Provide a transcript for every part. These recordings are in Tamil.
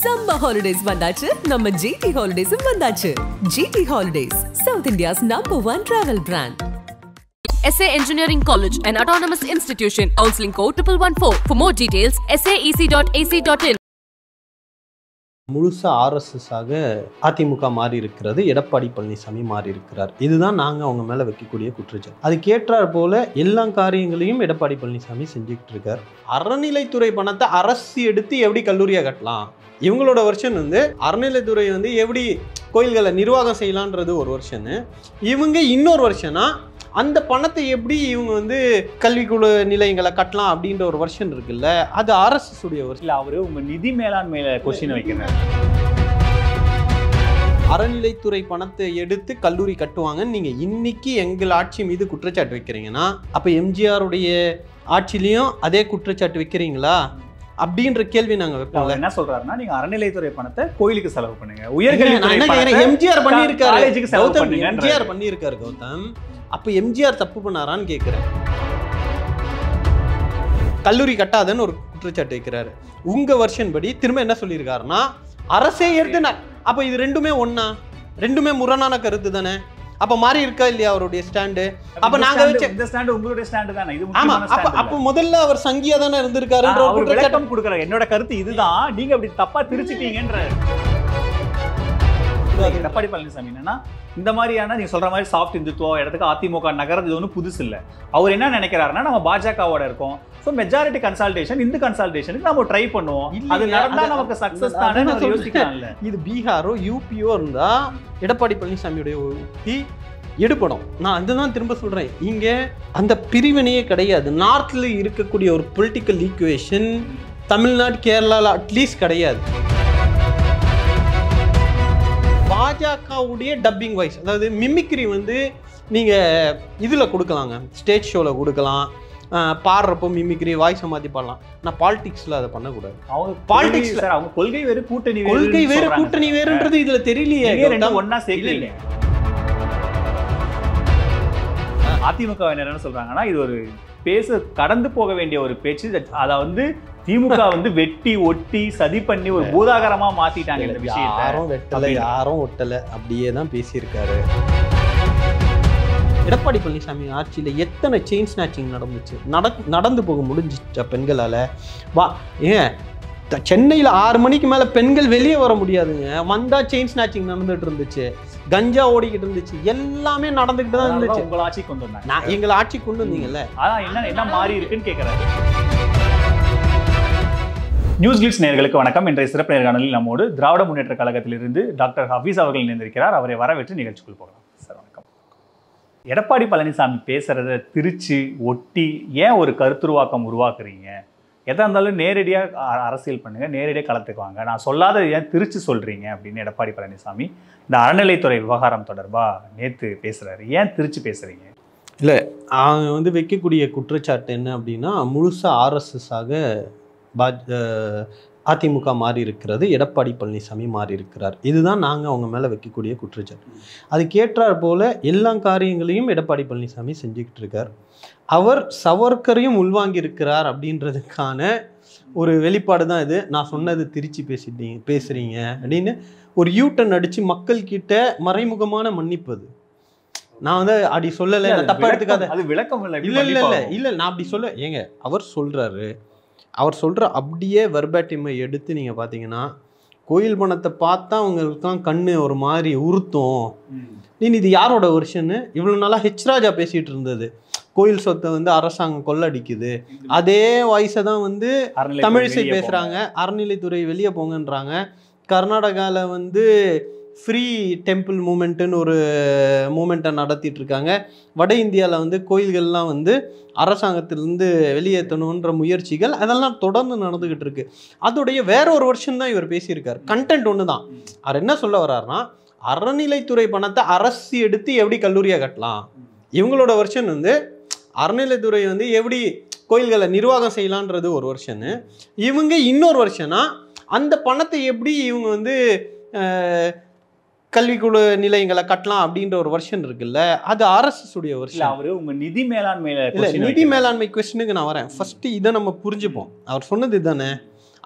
Summer holidays vandachu, நம்ம GT Holidays vandachu. GT Holidays, South India's #1 travel brand. SA Engineering College, an autonomous institution. Counseling code 1114. For more details, saec.ac.in. முழுசா RSS ஆக அதிமுக மாறி இருக்கிறது. எடப்பாடி பழனிசாமி மாறி இருக்கிறார். இதுதான் நாங்கள் அவங்க மேலே வைக்கக்கூடிய குற்றச்சாட்டு. அதுக்கு ஏற்றாற் போல எல்லா காரியங்களையும் எடப்பாடி பழனிசாமி செஞ்சுக்கிட்டு இருக்கார். அறநிலைத்துறை பணத்தை அரசு எடுத்து எப்படி கல்லூரியாக கட்டலாம், இவங்களோட வருஷன் வந்து அறநிலைத்துறை வந்து எப்படி கோயில்களை நிர்வாகம் செய்யலான்றது ஒரு வருஷன்னு, இவங்க இன்னொரு வருஷனா அந்த பணத்தை எப்படி இவங்க வந்து கல்விக்குழு நிலையங்களை கட்டலாம் அப்படின்ற ஒரு வருஷன் இருக்குல்ல, அது RSS உடைய வருஷம். இல்லை, அவரு உங்க நிதி மேலாண்மையில கொஸ்டின் வைக்கிறார். அறநிலைத்துறை பணத்தை எடுத்து கல்லூரி கட்டுவாங்கன்னு நீங்க இன்னைக்கு எங்கள் ஆட்சி மீது குற்றச்சாட்டு வைக்கிறீங்கன்னா, அப்ப எம்ஜிஆருடைய ஆட்சிலையும் அதே குற்றச்சாட்டு வைக்கிறீங்களா அப்படின்ற கேள்வி நாங்க வைப்போம். என்ன சொல்றாருன்னா, நீங்க அறநிலைத்துறை பணத்தை கோயிலுக்கு செலவு பண்ணுங்க, உயர்கல்வித்துறை எம்ஜிஆர் பண்ணியிருக்காரு, காலேஜுக்கு செலவு பண்ணுங்க. எம்ஜிஆர் பண்ணியிருக்காரு கௌதம். அப்ப எம்ஜிஆர் தப்பு பண்ணாரான்னு கேட்கிறேன். கல்லூரி கட்டாதன்னு ஒரு குற்றச்சாட்டு வைக்கிறாரு. உங்க வருஷன் படி திரும்ப என்ன சொல்லியிருக்காருன்னா, அரசே எடுத்து அப்ப இது ரெண்டுமே ஒண்ணா, ரெண்டுமே முரணான கருத்து தானே. அப்ப மாறி இருக்கா இல்லையா அவருடைய ஸ்டாண்டு? அப்ப நாங்க வச்ச இந்த ஸ்டாண்ட் உங்களுடைய ஸ்டாண்ட் தானே இது. ஆமா, அப்ப முதல்ல அவர் சங்கியா தானே இருந்திருக்காருன்ற ஒரு விளக்கம் கொடுக்குறாரு. என்னோட கருத்து இதுதான், நீங்க அப்படி தப்பா திருச்சிட்டீங்கன்ற. எடப்பாடி பழனிசாமி என்னன்னா, இந்த மாதிரியான நீங்க சொல்ற மாதிரி சாஃப்ட் இந்துத்துவ இடத்துக்கு அதிமுக நகர்றது ஒன்றும் புதுசு இல்லை. அவர் என்ன நினைக்கிறாருன்னா, நம்ம பாஜகவோட இருக்கோம், ஸோ மெஜாரிட்டி கன்சல்டேஷன், இந்த கன்சல்டேஷனுக்கு நம்ம ட்ரை பண்ணுவோம், அது நடந்தா நமக்கு சக்சஸ் தானே யோசிக்கலாம்ல. இது பீகாரோ யூபியோ இருந்தா எடப்பாடி பழனிசாமியுடைய எடுப்படும். நான் அதுதான் திரும்ப சொல்றேன், இங்க அந்த பிரிவினையே கிடையாது. நார்த்ல இருக்கக்கூடிய ஒரு பொலிட்டிக்கல் ஈக்குவேஷன் தமிழ்நாடு கேரளால அட்லீஸ்ட் கிடையாது. பாஜகவுடைய டப்பிங் வாய்ஸ், அதாவது மிமிக்ரி வந்து நீங்கள் இதில் கொடுக்கலாங்க, ஸ்டேஜ் ஷோவில் கொடுக்கலாம், பாடுறப்போ மிமிக்ரி வாய்ஸை மாற்றி பாடலாம். ஆனால் பாலிடிக்ஸில் அதை பண்ணக்கூடாது. அவங்க பாலிடிக்ஸில் அவங்க கொள்கை வேறு கூட்டணி வேறுன்றது இதில் தெரியலையே. ஒன்னா சேர்க்கல. அதிமுக என்ன சொல்றாங்கன்னா, இது ஒரு கடந்து போக வேண்டிய ஒரு பேச்சு. அதை வந்து திமுக வந்து வெட்டி ஒட்டி சதி பண்ணி ஒரு பூதாகரமா மாத்திட்டாங்க. இந்த விஷயம் யாரும் வெட்டல, யாரும் ஒட்டல, அப்படியே தான் பேசியிருக்காரு. எடப்பாடி பழனிசாமி ஆட்சியில எத்தனை செயின் ஸ்நாச்சிங் நடந்துச்சு, நடந்து போக முடிஞ்சிச்சா பெண்களால? வா ஏன் சென்னையில் 6 மணிக்கு மேல பெண்கள் வெளியே வர முடியாதுங்க. வந்தா செயின் ஸ்நாச்சிங் நடந்துட்டு இருந்துச்சு, கஞ்சா ஓடிக்கிட்டு இருந்துச்சு, எல்லாமே நடந்துகிட்டு தான் இருந்துச்சு. உங்களை ஆட்சி கொண்டு வந்தாங்க. நான் எங்களை ஆட்சி கொண்டு வந்தீங்கல்ல, அதான் என்ன மாறி இருக்குன்னு கேட்கிறேன். நியூஸ் கிளிட்ஸ் நேயர்களுக்கு வணக்கம். இன்றைய சிறப்பு நேர்காணலில் நம்மோடு திராவிட முன்னேற்ற கழகத்திலிருந்து டாக்டர் ஹபீஸ் அவர்கள் இணைந்திருக்கிறார். அவரை வரவேற்று நிகழ்ச்சிக்குள் போகலாம். சார் வணக்கம். எடப்பாடி பழனிசாமி பேசுறத திருச்சி ஒட்டி ஏன் ஒரு கருத்துருவாக்கம் உருவாக்குறீங்க? எதா இருந்தாலும் நேரடியாக அரசியல் பண்ணுங்க, நேரடியாக களத்துக்கு வாங்க, நான் சொல்லாத ஏன் திருச்சி சொல்றீங்க அப்படின்னு எடப்பாடி பழனிசாமி இந்த அறநிலைத்துறை விவகாரம் தொடர்பாக நேற்று பேசுறாரு. ஏன் திருச்சி பேசுறீங்க? இல்லை, அவங்க வந்து வைக்கக்கூடிய குற்றச்சாட்டு என்ன அப்படின்னா, முழுசா RSS ஆக அதிமுக மாறி இருக்கிறது, எடப்பாடி பழனிசாமி மாறி இருக்கிறார். இதுதான் நாங்கள் அவங்க மேலே வைக்கக்கூடிய குற்றச்சாட்டு. அதுக்கு ஏற்றாற் போல எல்லா காரியங்களையும் எடப்பாடி பழனிசாமி செஞ்சுக்கிட்டு இருக்கார். அவர் சவர்க்கரையும் உள்வாங்கி இருக்கிறார் அப்படின்றதுக்கான ஒரு வெளிப்பாடு தான் இது. நான் சொன்னது திருச்சி பேசுறீங்க அப்படின்னு ஒரு யூட்டன் அடித்து மக்கள் கிட்ட மறைமுகமான மன்னிப்பது. நான் வந்து அப்படி சொல்லலை, தப்பா எடுத்துக்காத. அது விளக்கம் இல்லை. இல்லை, நான் அப்படி சொல்ல ஏங்க, அவர் சொல்கிற அப்படியே வெர்பாட்டிமை எடுத்து நீங்கள் பார்த்தீங்கன்னா, கோயில் பணத்தை பார்த்தா அவங்களுக்குலாம் கண்ணு ஒரு மாதிரி உறுத்தும். இது யாரோட வருஷன்னு இவ்வளோ நாளாக ராஜா பேசிகிட்டு இருந்தது. கோயில் சொத்தை வந்து அரசாங்கம் கொள்ளடிக்குது, அதே வாய்ஸை தான் வந்து தமிழிசை பேசுகிறாங்க. அறநிலைத்துறை வெளியே போங்கன்றாங்க. கர்நாடகாவில் வந்து ஃப்ரீ டெம்பிள் மூமெண்ட்டுன்னு ஒரு மூமெண்ட்டை நடத்திட்டு இருக்காங்க. வட இந்தியாவில் வந்து கோயில்கள்லாம் வந்து அரசாங்கத்திலேருந்து வெளியேற்றணுன்ற முயற்சிகள் அதெல்லாம் தொடர்ந்து நடந்துக்கிட்டு இருக்கு. அதோடைய வேற ஒரு வருஷன் தான் இவர் பேசியிருக்கார். கண்டென்ட் ஒன்று தான். அவர் என்ன சொல்ல வர்றாருன்னா, அறநிலைத்துறை பணத்தை அரசு எடுத்து எப்படி கல்லூரியாக கட்டலாம், இவங்களோட வருஷன் வந்து அறநிலைத்துறை வந்து எப்படி கோயில்களை நிர்வாகம் செய்யலான்றது ஒரு வருஷன்னு, இவங்க இன்னொரு வருஷனா அந்த பணத்தை எப்படி இவங்க வந்து கல்விக்குழு நிலையங்களை கட்டலாம் அப்படின்ற ஒரு வருஷன் இருக்குல்ல, அது RSS உடைய வருஷன். அவரு உங்க நிதி மேலாண்மையில நிதி மேலாண்மை கொஸ்டினுக்கு நான் வரேன். ஃபர்ஸ்ட் இதை நம்ம புரிஞ்சுப்போம். அவர் சொன்னது இதுதானே,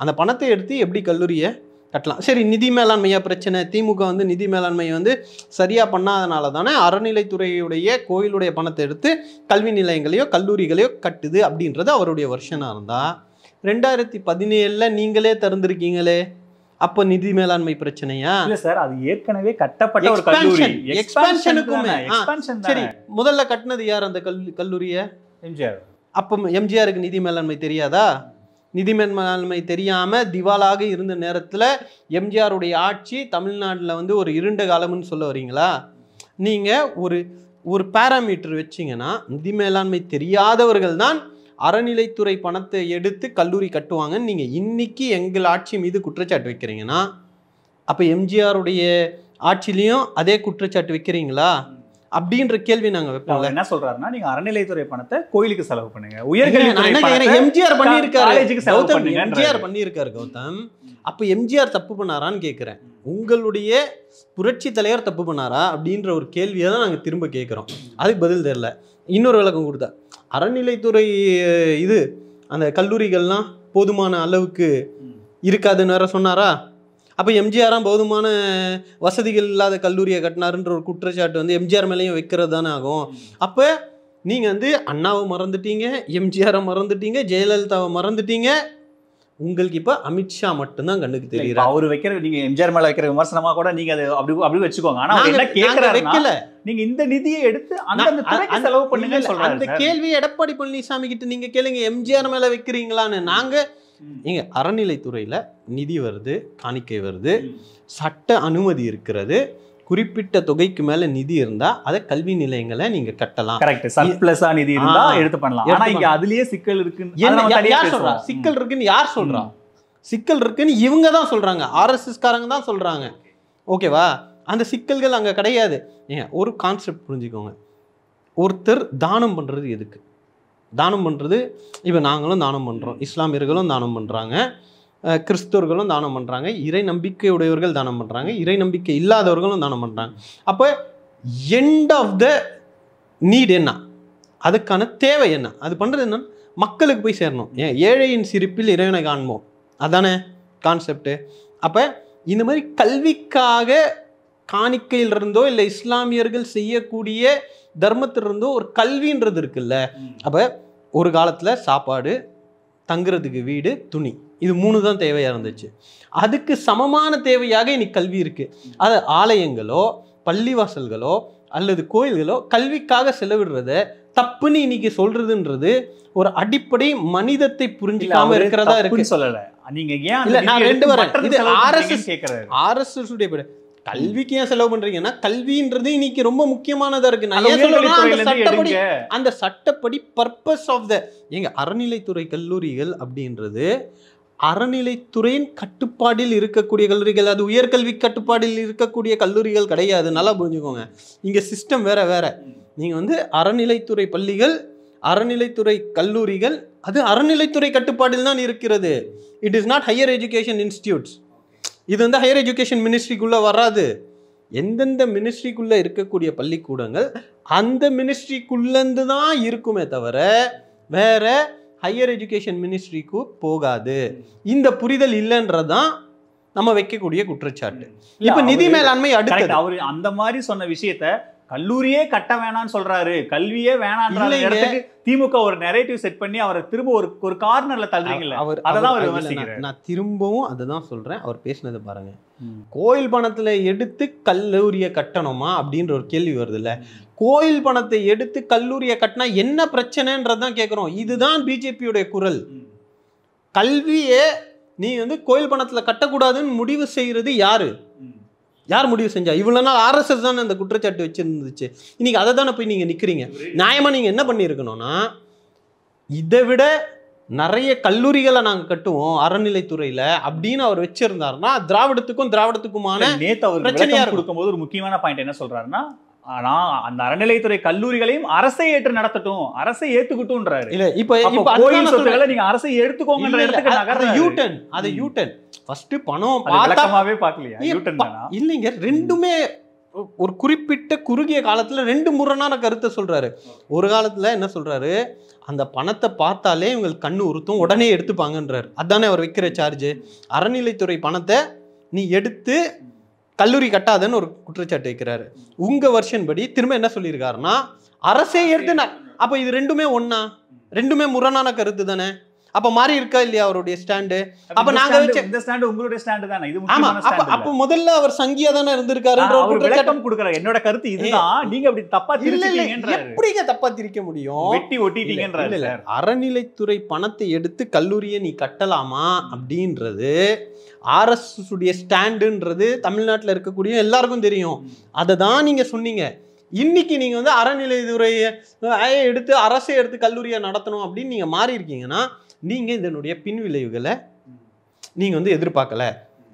அந்த பணத்தை எடுத்து எப்படி கல்லூரியை கட்டலாம். சரி, நிதி மேலாண்மையா பிரச்சனை? திமுக வந்து நிதி மேலாண்மையை வந்து சரியாக பண்ணாதனால தானே அறநிலைத்துறையுடைய கோயிலுடைய பணத்தை எடுத்து கல்வி நிலையங்களையோ கல்லூரிகளையோ கட்டுது அப்படின்றது அவருடைய வருஷனாக இருந்தால், 2017 நீங்களே திறந்திருக்கீங்களே, அப்போ நிதி மேலாண்மை பிரச்சனையா? இல்ல சார், அது ஏற்கனவே கட்டப்பட்ட ஒரு கல்லூரி. எக்ஸ்பான்ஷனுக்குமே சரி, முதல்ல கட்டினது யார் அந்த கல்லூரியை? எம்ஜிஆர். அப்போ எம்ஜிஆருக்கு நிதி மேலாண்மை தெரியாதா? நிதி மேலாண்மை தெரியாமல் திவாலாக இருந்த நேரத்தில் எம்ஜிஆருடைய ஆட்சி தமிழ்நாட்டில் வந்து ஒரு இருண்ட காலம்னு சொல்ல வரீங்களா? நீங்கள் ஒரு பேராமீட்டர் வச்சிங்கன்னா, நிதி மேலாண்மை தெரியாதவர்கள் தான் அறநிலைத்துறை பணத்தை எடுத்து கல்லூரி கட்டுவாங்கன்னு நீங்கள் இன்னைக்கு எங்கள் ஆட்சி மீது குற்றச்சாட்டு வைக்கிறீங்கன்னா, அப்போ எம்ஜிஆருடைய ஆட்சிலையும் அதே குற்றச்சாட்டு வைக்கிறீங்களா அப்படின்ற கேள்வி நாங்க வைப்போம். என்ன சொல்றாருன்னா, நீங்க அறநிலைத்துறை பணத்தை கோயிலுக்கு செலவு பண்ணுங்க, உயர்கல்வித்துறை எம்ஜிஆர் பண்ணியிருக்காரு, காலேஜுக்கு செலவு பண்ணுங்க. எம்ஜிஆர் பண்ணியிருக்காரு கௌதம். அப்ப எம்ஜிஆர் தப்பு பண்ணாரான்னு கேட்கிறேன். உங்களுடைய புரட்சி தலைவர் தப்பு பண்ணாரா அப்படின்ற ஒரு கேள்வியை தான் நாங்க திரும்ப கேட்கிறோம். அதுக்கு பதில் தெரியல. இன்னொரு விளக்கம் கொடுத்தா, அறநிலைத்துறை இது அந்த கல்லூரிகள்லாம் போதுமான அளவுக்கு இருக்காதுன்னு வேற சொன்னாரா? அப்போ எம்ஜிஆராம் போதுமான வசதிகள் இல்லாத கல்லூரியை கட்டினாருன்ற ஒரு குற்றச்சாட்டு வந்து எம்ஜிஆர் மேலேயும் வைக்கிறது தானே ஆகும். அப்போ நீங்கள் வந்து அண்ணாவை மறந்துட்டீங்க, எம்ஜிஆரை மறந்துட்டீங்க, ஜெயலலிதாவை மறந்துட்டீங்க. உங்களுக்கு இப்போ அமித்ஷா மட்டும்தான் கண்ணுக்கு தெரியுது. அவர் வைக்கிற, நீங்க எம்ஜிஆர் மேல வைக்கிற விமர்சனமா கூட நீங்க அதை அப்படி வச்சுக்கோங்க. ஆனா என்ன கேட்கறாருன்னா, நீங்க இந்த நிதியை எடுத்து அந்த துறைக்கு செலவு பண்ணுங்க சொல்றாரு. அந்த கேள்வி எடப்பாடி பழனிசாமி கிட்ட நீங்க கேளுங்க, எம்ஜிஆர் மேல வைக்கிறீங்களான்னு. நாங்க இங்க அறநிலைத்துறையில நிதி வருது, காணிக்கை வருது, சட்ட அனுமதி இருக்கிறது, குறிப்பிட்ட தொகைக்கு மேல நிதி இருந்தா அதை கல்வி நிலையங்களை நீங்க கட்டலாம். கரெக்ட். சர்ப்ளஸா நிதி இருந்தா எடுத்து பண்ணலாம். ஆனா இங்க அதுலயே சிக்கல் இருக்குன்னு யார் சொல்றா? சிக்கல் இருக்குன்னு யார் சொல்றா? சிக்கல் இருக்குன்னு இவங்க தான் சொல்றாங்க, ஆர்எஸ்எஸ் காரங்க தான் சொல்றாங்க. ஓகேவா? அந்த சிக்கல்கள் அங்க கிடையாது. ஏங்க, ஒரு கான்செப்ட் புரிஞ்சுக்கோங்க. ஒருத்தர் தானம் பண்றது எதுக்கு? தானம் பண்ணுறது, இப்போ நாங்களும் தானம் பண்ணுறோம், இஸ்லாமியர்களும் தானம் பண்ணுறாங்க, கிறிஸ்தவர்களும் தானம் பண்ணுறாங்க, இறை நம்பிக்கையுடையவர்கள் தானம் பண்ணுறாங்க, இறை நம்பிக்கை இல்லாதவர்களும் தானம் பண்ணுறாங்க. அப்போ எண்ட் ஆஃப் த நீட் என்ன? அதுக்கான தேவை என்ன? அது பண்ணுறது என்ன? மக்களுக்கு போய் சேரணும். ஏழையின் சிரிப்பில் இறைவனை காண்போம், அதானே கான்செப்டு. அப்போ இந்த மாதிரி கல்விக்காக காணிக்கையிலிருந்தோ இல்லை இஸ்லாமியர்கள் செய்யக்கூடிய தர்மத்திலிருந்தோ ஒரு கல்வின்றது இருக்குல்ல. அப்போ ஒரு காலத்தில் சாப்பாடு, தங்குறதுக்கு வீடு, துணி, இது 3 தான் தேவையாக இருந்துச்சு. அதுக்கு சமமான தேவையாக இன்னைக்கு கல்வி இருக்குது. அது ஆலயங்களோ பள்ளிவாசல்களோ அல்லது கோயில்களோ கல்விக்காக செலவிடுறத தப்புன்னு இன்னைக்கு சொல்றதுன்றது ஒரு அடிப்படை மனிதத்தை புரிஞ்சிக்காம இருக்கிறதா இருக்கு. சொல்லல நீங்க ஏன் இல்ல, நான் 2 வரேன். இது ஆர்எஸ்எஸ் உடைய கல்விக்கு ஏன் செலவு பண்றீங்கன்னா, கல்வின்றது இன்னைக்கு ரொம்ப முக்கியமானதா இருக்கு. நான் ஏன் சொல்றேன்னா, அந்த சட்டப்படி பர்பஸ் ஆஃப் த எங்க அறநிலைத்துறை கல்லூரிகள் அப்படின்றது அறநிலைத்துறையின் கட்டுப்பாடில் இருக்கக்கூடிய கல்லூரிகள், அது உயர்கல்வி கட்டுப்பாடில் இருக்கக்கூடிய கல்லூரிகள் கிடையாது. நல்லா புரிஞ்சுக்கோங்க. இங்க சிஸ்டம் வேற வேற. நீங்க வந்து அறநிலைத்துறை பள்ளிகள், அறநிலைத்துறை கல்லூரிகள், அது அறநிலைத்துறை கட்டுப்பாடில் தான் இருக்கிறது. It is not higher education institutes. இது வந்து ஹையர் எஜுகேஷன் மினிஸ்ட்ரிக்குள்ளே வராது. எந்தெந்த மினிஸ்ட்ரிக்குள்ளே இருக்கக்கூடிய பள்ளிக்கூடங்கள் அந்த மினிஸ்ட்ரிக்குள்ளேருந்து தான் இருக்குமே தவிர வேற ஹையர் எஜுகேஷன் மினிஸ்ட்ரிக்கு போகாது. இந்த புரிதல் இல்லைன்றதான் நம்ம வைக்கக்கூடிய குற்றச்சாட்டு. இப்போ நிதி மேலாண்மை அடுத்தது. அவர் அந்த மாதிரி சொன்ன விஷயத்த கல்லூரியே கட்ட வேணான்னு சொல்றாரு, கல்வியே வேணான்ற இடத்துக்கு திமுக ஒரு நரேட்டிவ் செட் பண்ணி அவரை திரும்ப ஒரு கார்னர்ல தள்ளுறீங்கல்ல. நான் திரும்பவும் அதுதான் சொல்றேன். அவர் பேசினது பாருங்க, கோயில் பணத்துல எடுத்து கல்லூரியை கட்டணுமா அப்படின்ற ஒரு கேள்வி வருது இல்ல. கோயில் பணத்தை எடுத்து கல்லூரியை கட்டினா என்ன பிரச்சனைன்றதான் கேட்கிறோம். இதுதான் பிஜேபியோட குரல். கல்வியே நீ வந்து கோயில் பணத்துல கட்டக்கூடாதுன்னு முடிவு செய்யறது யாரு? யார் முடிவு செஞ்சா? இவ்வளவு நாள் ஆர்எஸ்எஸ் தானே அந்த குற்றச்சாட்டு வச்சிருந்துச்சு. இன்னைக்கு அதை தானே போய் நீங்க நிக்கிறீங்க. நியாயமா நீங்க என்ன பண்ணிருக்கணும்னா, இதை விட நிறைய கல்லூரிகளை நாங்க கட்டுவோம் அறநிலைத்துறையில அப்படின்னு அவர் வச்சிருந்தாருன்னா திராவிடத்துக்குமான பிரச்சனையா கொடுக்கும்போது ஒரு முக்கியமான பாயிண்ட் என்ன சொல்றாருன்னா, ஆனா அந்த அறநிலைத்துறை கல்லூரிகளையும் அரசை ஏற்று நடத்தட்டும், அரசை ஏத்துக்கிட்டும்ன்றாரு. இல்ல இப்ப கோயில் சொத்துக்களை நீங்க அரசை எடுத்துக்கோங்கன்ற இடத்துக்கு நகர்ற யூட்டன். அது யூட்டன். ஃபர்ஸ்ட் பணம் பார்த்தமாவே பார்க்கலையா? யூட்டன் தானா? இல்லைங்க, ரெண்டுமே ஒரு குறிப்பிட்ட குறுகிய காலத்துல 2 முரணான கருத்தை சொல்றாரு. ஒரு காலத்துல என்ன சொல்றாரு, அந்த பணத்தை பார்த்தாலே இவங்களுக்கு கண்ணு உறுத்தும், உடனே எடுத்துப்பாங்கன்றாரு. அதானே அவர் வைக்கிற சார்ஜ். அறநிலைத்துறை பணத்தை நீ எடுத்து கல்லூரி கட்டாதன்னு ஒரு குற்றச்சாட்டு வைக்கிறாரு. உங்க வருஷன் படி திரும்ப என்ன சொல்லியிருக்காருன்னா அரசே எடுத்து அப்ப இது ரெண்டுமே ஒண்ணா, ரெண்டுமே முரணான கருத்து தானே. அப்ப மாறி இருக்கா இல்லையா அவருடைய ஸ்டாண்டு? அப்ப நாங்க வச்ச இந்த ஸ்டாண்ட் உங்களுடைய ஸ்டாண்ட் தானே இது முக்கியமான ஸ்டாண்ட். அப்ப முதல்ல அவர் சங்கியா தானே இருந்திருக்காருன்ற ஒரு விளக்கம் கொடுக்கறாரு. என்னோட கருத்து இதுதான், நீங்க அப்படி தப்பா திரிச்சீங்கன்றாரு. எப்படிங்க தப்பா திரிக்க முடியும்? வெட்டி ஒட்டிட்டீங்கன்றாரு. அறநிலைத்துறை பணத்தை எடுத்து கல்லூரியை நீ கட்டலாமா அப்படின்றது ஆர்எஸ்எஸ் உடைய ஸ்டாண்டுன்றது தமிழ்நாட்டில் இருக்கக்கூடிய எல்லாருக்கும் தெரியும். அதை தான் நீங்க சொன்னீங்க. இன்னைக்கு நீங்க வந்து அறநிலைத்துறையை எடுத்து அரசை எடுத்து கல்லூரியை நடத்தணும் அப்படின்னு நீங்க மாறி இருக்கீங்கன்னா நீங்க இதனுடைய பின் விளைவுகளை நீங்க வந்து எதிர்பார்க்கல.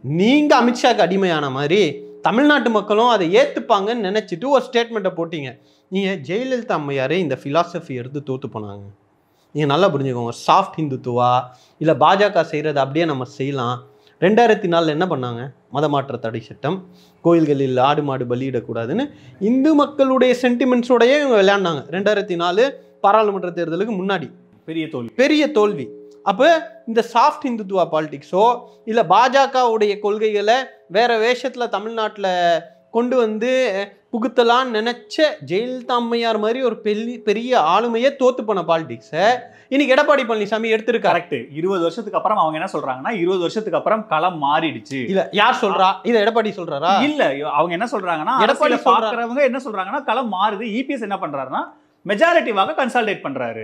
நீங்க அமித்ஷாக்கு அடிமையான மாதிரி தமிழ்நாட்டு மக்களும் அதை ஏத்துப்பாங்கன்னு நினைச்சிட்டு ஒரு ஸ்டேட்மெண்ட்டை போட்டீங்க. நீங்க ஜெயலலிதா அம்மையாரே இந்த பிலாசபி எடுத்து தோத்து போனாங்க. நீங்க நல்லா புரிஞ்சுக்கோங்க. சாஃப்ட் ஹிந்துத்துவா இல்ல பாஜக செய்யறது அப்படியே நம்ம செய்யலாம். 2004 என்ன பண்ணாங்க? மதமாற்ற தடை சட்டம், கோயில்களில் ஆடு மாடு பலியிடக்கூடாதுன்னு இந்து மக்களுடைய சென்டிமெண்ட்ஸோடய இவங்க விளையாடினாங்க. 2004 பாராளுமன்ற தேர்தலுக்கு முன்னாடி பெரிய தோல்வி. அப்போ இந்த சாஃப்ட் ஹிந்துத்துவா பாலிடிக்ஸோ இல்லை பாஜகவுடைய கொள்கைகளை வேற வேஷத்தில் தமிழ்நாட்டில் கொண்டு வந்து புகுத்தலான்னு நினைச்ச ஜெயலலிதா அம்மையார் மாதிரி ஒரு பெரிய ஆளுமையை தோத்து போன பாலிடிக்ஸை இன்னைக்கு எடப்பாடி பழனிசாமி எடுத்திருக்காரு. கரெக்ட். 20 வருஷத்துக்கு அப்புறம் அவங்க என்ன சொல்றாங்கன்னா 20 வருஷத்துக்கு அப்புறம் களம் மாறிடுச்சு. இல்ல யார் சொல்றா? இதை எடப்பாடி சொல்றாரா? இல்ல அவங்க என்ன சொல்றாங்கன்னா எடப்பாடி பாக்குறவங்க என்ன சொல்றாங்கன்னா களம் மாறுது. இபிஎஸ் என்ன பண்றாருன்னா மெஜாரிட்டிவாக கன்சால்டேட் பண்றாரு.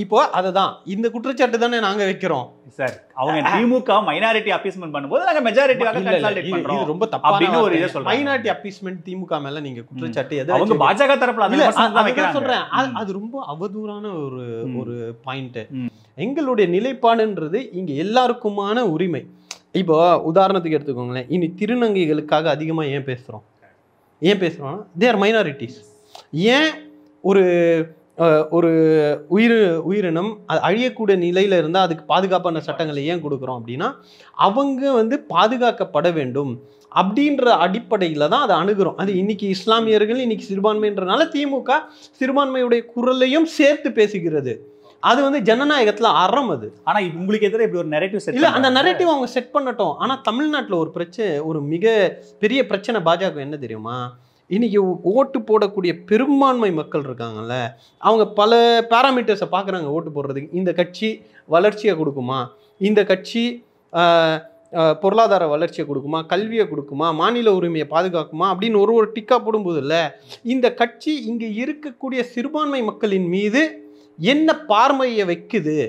இப்போ அதுதான் இந்த குற்றச்சாட்டு தானே நாங்க வைக்கிறோம் சார். அவங்க திமுக மைனாரிட்டி அப்பீஸ்மென்ட் பண்ணும்போது நாங்க மெஜாரிட்டிவாக கன்சால்டேட் பண்றோம். இது ரொம்ப தப்பான ஒரு இத சொல்றாங்க. மைனாரிட்டி அப்பீஸ்மென்ட் திமுக மேல நீங்க குற்றச்சாட்டு எதை அவங்க பாஜக தரப்புல அந்த விமர்சனம் வைக்கிறாங்க சொல்றேன். அது ரொம்ப அவதூறான ஒரு பாயிண்ட். எங்களுடைய நிலைப்பாடுன்றது இங்க எல்லாருக்குமான உரிமை. இப்போ உதாரணத்துக்கு எடுத்துக்கோங்களேன். இனி திருநங்கைகளுக்காக அதிகமா ஏன் பேசுறோம்னா தே ஆர் மைனாரிட்டிஸ். ஏன் ஒரு உயிரினம் அது அழியக்கூடிய நிலையில இருந்தால் அதுக்கு பாதுகாப்பான சட்டங்களை ஏன் கொடுக்குறோம் அப்படின்னா அவங்க வந்து பாதுகாக்கப்பட வேண்டும் அப்படின்ற அடிப்படையில் தான் அதை அணுகிறோம். அது இன்னைக்கு இஸ்லாமியர்கள் இன்னைக்கு சிறுபான்மைன்றனால திமுக சிறுபான்மையுடைய குரலையும் சேர்த்து பேசுகிறது. அது வந்து ஜனநாயகத்துல அறம். அது ஆனா உங்களுக்கு எதிராக இப்படி ஒரு நரேட்டிவ் செட் இல்ல. அந்த நரேட்டிவ் அவங்க செட் பண்ணட்டும். ஆனா தமிழ்நாட்டில் ஒரு மிக பெரிய பிரச்சனை பாஜக என்ன தெரியுமா? இன்னைக்கு ஓட்டு போடக்கூடிய பெரும்பான்மை மக்கள் இருக்காங்கல்ல, அவங்க பல பேராமீட்டர்ஸை பார்க்குறாங்க ஓட்டு போடுறதுக்கு. இந்த கட்சி வளர்ச்சியை கொடுக்குமா, இந்த கட்சி பொருளாதார வளர்ச்சியை கொடுக்குமா, கல்வியை கொடுக்குமா, மாநில உரிமையை பாதுகாக்குமா அப்படின்னு ஒரு டிக்கா போடும்போது இல்லை, இந்த கட்சி இங்கே இருக்கக்கூடிய சிறுபான்மை மக்களின் மீது என்ன பார்வையை வைக்குது,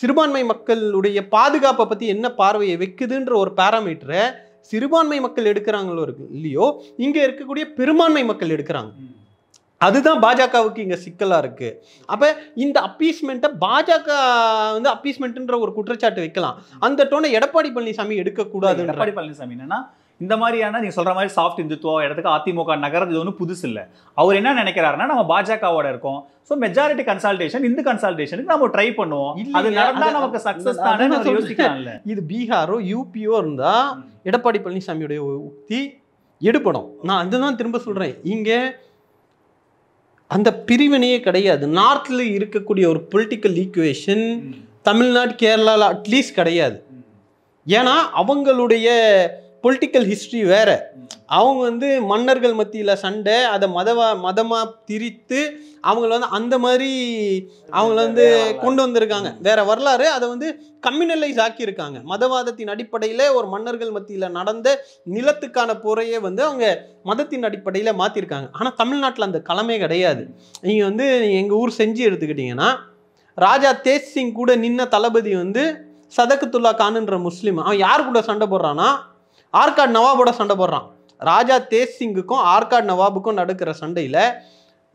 சிறுபான்மை மக்களுடைய பாதுகாப்பை பற்றி என்ன பார்வையை வைக்குதுன்ற ஒரு பேராமீட்டரை சிறுபான்மை மக்கள் எடுக்கிறாங்களோ இல்லையோ இங்க இருக்கக்கூடிய பெரும்பான்மை மக்கள் எடுக்கிறாங்க. அதுதான் பாஜகவுக்கு இங்க சிக்கலா இருக்கு. அப்ப இந்த அப்பீஸ்மெண்ட்டை பாஜக வந்து அப்பீஸ்மெண்ட்ன்ற ஒரு குற்றச்சாட்டு வைக்கலாம். அந்த டோனை எடப்பாடி பழனிசாமி எடுக்கக்கூடாது. எடப்பாடி பழனிசாமி என்னன்னா இந்த மாதிரியான நீங்க சொல்ற மாதிரி சாஃப்ட் இந்துத்துவ இடத்துக்கு அதிமுக நகரம் இது ஒன்றும் புதுசு இல்லை. அவர் என்ன நினைக்கிறாருன்னா நம்ம பாஜகவோட இருக்கோம், ஸோ மெஜாரிட்டி கன்சல்டேஷன் இந்த கன்சல்டேஷனுக்கு நம்ம ட்ரை பண்ணுவோம், அது நடந்தா நமக்கு சக்சஸ் தானே யோசிக்கலாம்ல. இது பீகாரோ யூபியோ இருந்தா எடப்பாடி பழனிசாமியுடைய உக்தி எடுப்படும். நான் அதுதான் திரும்ப சொல்றேன். இங்க அந்த பிரிவினையே கிடையாது. நார்த்ல இருக்கக்கூடிய ஒரு பொலிட்டிக்கல் ஈக்குவேஷன் தமிழ்நாடு கேரளாவில் அட்லீஸ்ட் கிடையாது. ஏன்னா அவங்களுடைய பொலிட்டிக்கல் ஹிஸ்ட்ரி வேற. அவங்க வந்து மன்னர்கள் மத்தியில் சண்டை, அதை மதமாக திரித்து அவங்கள வந்து அந்த மாதிரி அவங்கள வந்து கொண்டு வந்திருக்காங்க. வேற வரலாறு. அதை வந்து கம்யூனலைஸ் ஆக்கியிருக்காங்க. மதவாதத்தின் அடிப்படையில் ஒரு மன்னர்கள் மத்தியில் நடந்த நிலத்துக்கான போரையே வந்து அவங்க மதத்தின் அடிப்படையில் மாற்றிருக்காங்க. ஆனால் தமிழ்நாட்டில் அந்த களமே கிடையாது. நீங்கள் வந்து எங்கள் ஊர் செஞ்சு எடுத்துக்கிட்டிங்கன்னா ராஜா தேஜ் சிங் கூட நின்ன தளபதி வந்து சதகத்துல்லா கானுன்ற முஸ்லீம். அவன் யார் கூட சண்டை போடுறான்னா ஆர்காட் நவாபோட சண்டை போடுறான். ராஜா தேஜ் சிங்குக்கும் ஆர்காட் நவாபுக்கும் நடக்கிற சண்டையில்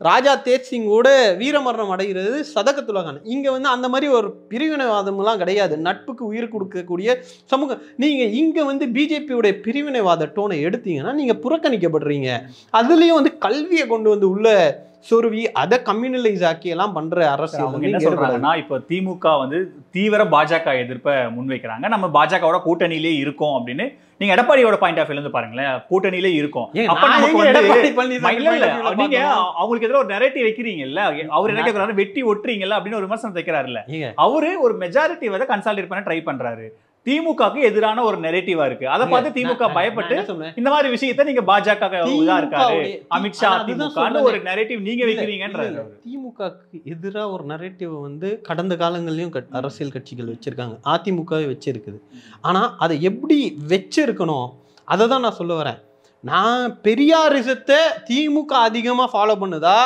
ராஜா தேஜ் சிங்கோட வீரமரணம் அடைகிறது சதகத்துல்லா கான். இங்கே வந்து அந்த மாதிரி ஒரு பிரிவினைவாதம்லாம் கிடையாது. நட்புக்கு உயிர் கொடுக்கக்கூடிய சமூகம். நீங்கள் இங்கே வந்து பிஜேபியோடைய பிரிவினைவாத டோனை எடுத்தீங்கன்னா நீங்கள் புறக்கணிக்கப்படுறீங்க. அதுலேயும் வந்து கல்வியை கொண்டு வந்து உள்ள சொருவி அதை கம்யூனலைஸ் ஆக்கி எல்லாம் பண்ற அரசியல் என்ன சொல்றாங்கன்னா இப்போ திமுக வந்து தீவிர பாஜக எதிர்ப்பை முன்வைக்கிறாங்க. நம்ம பாஜகவோட கூட்டணியிலே இருக்கோம் அப்படின்னு நீங்க எடப்பாடியோட பாயிண்ட் ஆஃப் வியூல இருந்து பாருங்களேன். கூட்டணியிலே இருக்கும். அப்ப நீங்க அவங்களுக்கு எதிராக ஒரு நரேட்டிவ் வைக்கிறீங்கல்ல, அவர் என்ன கேட்கறாரு, வெட்டி ஒட்டுறீங்கல்ல அப்படின்னு ஒரு விமர்சனம் வைக்கிறாருல்ல. அவரு ஒரு மெஜாரிட்டி வந்து கன்சால்டேட் பண்ண ட்ரை பண்றாரு. திமுகவுக்கு எதிரான ஒரு நெரேட்டிவா இருக்கு. அதை பார்த்து திமுக பயப்பட்டு இந்த மாதிரி விஷயத்தை நீங்க பாஜக இருக்காரு அமித்ஷா திமுக ஒரு நெரேட்டிவ் நீங்க வைக்கிறீங்கன்றாரு. திமுகக்கு எதிராக ஒரு நெரேட்டிவ் வந்து கடந்த காலங்கள்லயும் அரசியல் கட்சிகள் வச்சிருக்காங்க, அதிமுகவே வச்சிருக்குது. ஆனா அதை எப்படி வச்சிருக்கணும் அதை தான் நான் சொல்ல வரேன். நான் பெரியாரிசத்தை திமுக அதிகமா ஃபாலோ பண்ணுதா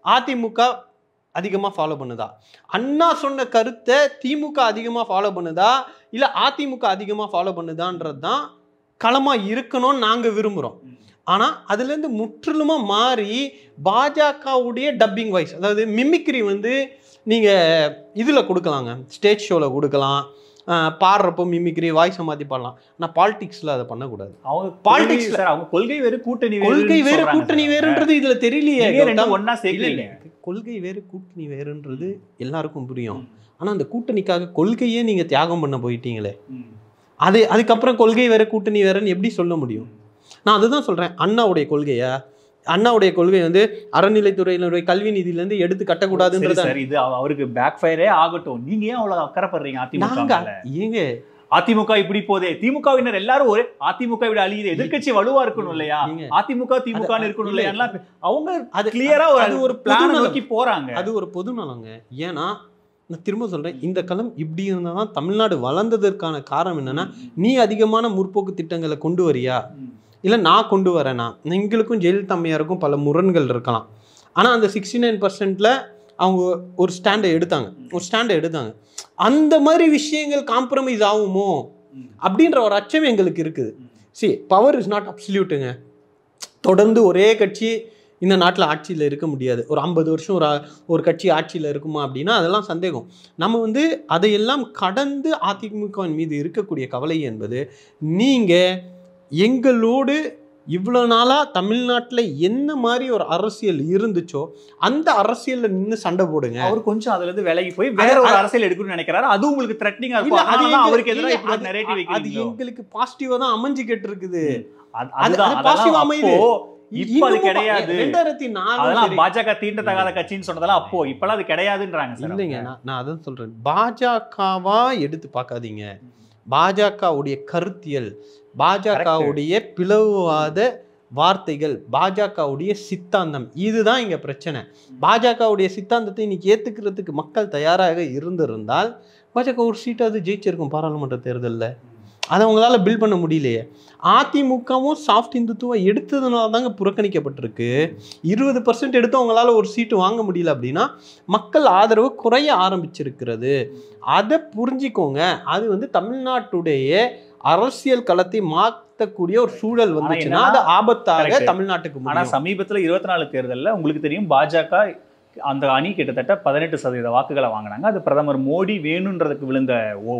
அதிமுக அதிகமா ஃபாலோ பண்ணுதா, அண்ணா சொன்ன கருத்தை திமுக அதிகமா ஃபாலோ பண்ணுதா இல்ல அதிமுக அதிகமா ஃபாலோ பண்ணுதான்றது தான் களமா இருக்கணும்னு நாங்க விரும்புறோம். ஆனா அதுல இருந்து முற்றிலுமா மாறி பாஜகவுடைய டப்பிங் வாய்ஸ், அதாவது மிமிக்ரி வந்து நீங்க இதுல கொடுக்கலாங்க, ஸ்டேஜ் ஷோல கொடுக்கலாம், பாடுறப்போ மிமிக்ரி வாய்ஸை மாற்றி பாடலாம். ஆனால் பாலிடிக்ஸில் அதை பண்ணக்கூடாது. அவங்க பாலிடிக்ஸ்ல அவங்க கொள்கை வேறு கூட்டணி வேறுன்றது இதுல தெரியலையே. ஒன்னா சேர்க்கல, கொள்கை வேறு கூட்டணி வேறுன்றது எல்லாருக்கும் புரியும். ஆனால் அந்த கூட்டணிக்காக கொள்கையே நீங்கள் தியாகம் பண்ண போயிட்டீங்களே, அதுக்கப்புறம் கொள்கை வேறு கூட்டணி வேறுன்னு எப்படி சொல்ல முடியும்? நான் அதுதான் சொல்கிறேன். அண்ணாவுடைய கொள்கை வந்து அறநிலைத்துறையினுடைய கல்வி நிதியிலேருந்து எடுத்து கட்டக்கூடாதுன்றது இது அவருக்கு பேக் ஃபயரே ஆகட்டும். நீங்க ஏன் அவ்வளவு அக்கறைப்படுறீங்க? அதிமுக இப்படி போதே, திமுகவினர் எல்லாரும் ஒரு அதிமுக விட அழியுது, எதிர்கட்சி வலுவா இருக்கணும் இல்லையா, அதிமுக திமுக இருக்கணும் இல்லையா, அவங்க அது கிளியரா ஒரு பிளான் நோக்கி போறாங்க. அது ஒரு பொது நலங்க. ஏன்னா நான் திரும்ப சொல்றேன், இந்த களம் இப்படி இருந்தால் தான் தமிழ்நாடு வளர்ந்ததற்கான காரணம் என்னன்னா, நீ அதிகமான முற்போக்கு திட்டங்களை கொண்டு வரியா இல்லை நான் கொண்டு வரேனா. எங்களுக்கும் ஜெயலலிதா அம்மையாருக்கும் பல முரண்கள் இருக்கலாம். ஆனால் அந்த 69% அவங்க ஒரு ஸ்டாண்டை எடுத்தாங்க. அந்த மாதிரி விஷயங்கள் காம்ப்ரமைஸ் ஆகுமோ அப்படின்ற ஒரு அச்சம் எங்களுக்கு இருக்குது. பவர் இஸ் நாட் அப்சல்யூட்டுங்க. தொடர்ந்து ஒரே கட்சி இந்த நாட்டில் ஆட்சியில் இருக்க முடியாது. ஒரு 50 வருஷம் ஒரு கட்சி ஆட்சியில் இருக்குமா அப்படின்னா அதெல்லாம் சந்தேகம். நம்ம வந்து அதையெல்லாம் கடந்து அதிமுகவின் மீது இருக்கக்கூடிய கவலை என்பது, நீங்கள் எங்களோடு இவ்வளோ நாளாக தமிழ்நாட்டில் என்ன மாதிரி ஒரு அரசியல் இருந்துச்சோ அந்த அரசியலில் நின்று சண்டை போடுங்க. அவர் கொஞ்சம் அதுல இருந்து விலகி போய் வேற ஒரு அரசியல் எடுக்கணும்னு நினைக்கிறாரு. அது உங்களுக்கு த்ரெட்னிங்கா இருக்கும். அவருக்கு எதிராக இப்படி நரேட்டிவ் வைக்கிறீங்க. அது எங்களுக்கு பாசிட்டிவா தான் அமைஞ்சிக்கிட்டு இருக்குது. அது பாசிட்டிவா அமையுது. இப்ப அது கிடையாது. 2004 பாஜக தீண்டத்தகாத கட்சின்னு சொன்னதெல்லாம் அப்போ, இப்பெல்லாம் அது கிடையாதுன்றாங்க. இல்லைங்க, நான் அதான் சொல்றேன். பாஜகவா எடுத்து பார்க்காதீங்க. பாஜகவுடைய கருத்தியல், பாஜகவுடைய பிளவுவாத வார்த்தைகள், பாஜகவுடைய சித்தாந்தம், இதுதான் இங்க பிரச்சனை. பாஜகவுடைய சித்தாந்தத்தை இன்னைக்கு ஏத்துக்கிறதுக்கு மக்கள் தயாராக இருந்திருந்தால் பாஜக ஒரு சீட்டாவது ஜெயிச்சிருக்கும் பாராளுமன்ற தேர்தலில். அதை அவங்களால பில்ட் பண்ண முடியலையே. அதிமுகவும் சாஃப்ட் இந்துத்துவ எடுத்ததுனால தாங்க புறக்கணிக்கப்பட்டிருக்கு. 20% எடுத்து அவங்களால ஒரு சீட்டு வாங்க முடியல அப்படின்னா மக்கள் ஆதரவு குறைய ஆரம்பிச்சிருக்கிறது. அதை புரிஞ்சிக்கோங்க. அது வந்து தமிழ்நாட்டுடைய அரசியல் களத்தை மாற்றக்கூடிய ஒரு சூழல் வந்துச்சுன்னா அது ஆபத்தாக தமிழ்நாட்டுக்கு. ஆனா சமீபத்தில் 24 தேர்தலில் உங்களுக்கு தெரியும், பாஜக அந்த அணி கிட்டத்தட்ட 18% வாக்குகளை வாங்கினாங்க. அது பிரதமர் மோடி வேணுன்றதுக்கு விழுந்த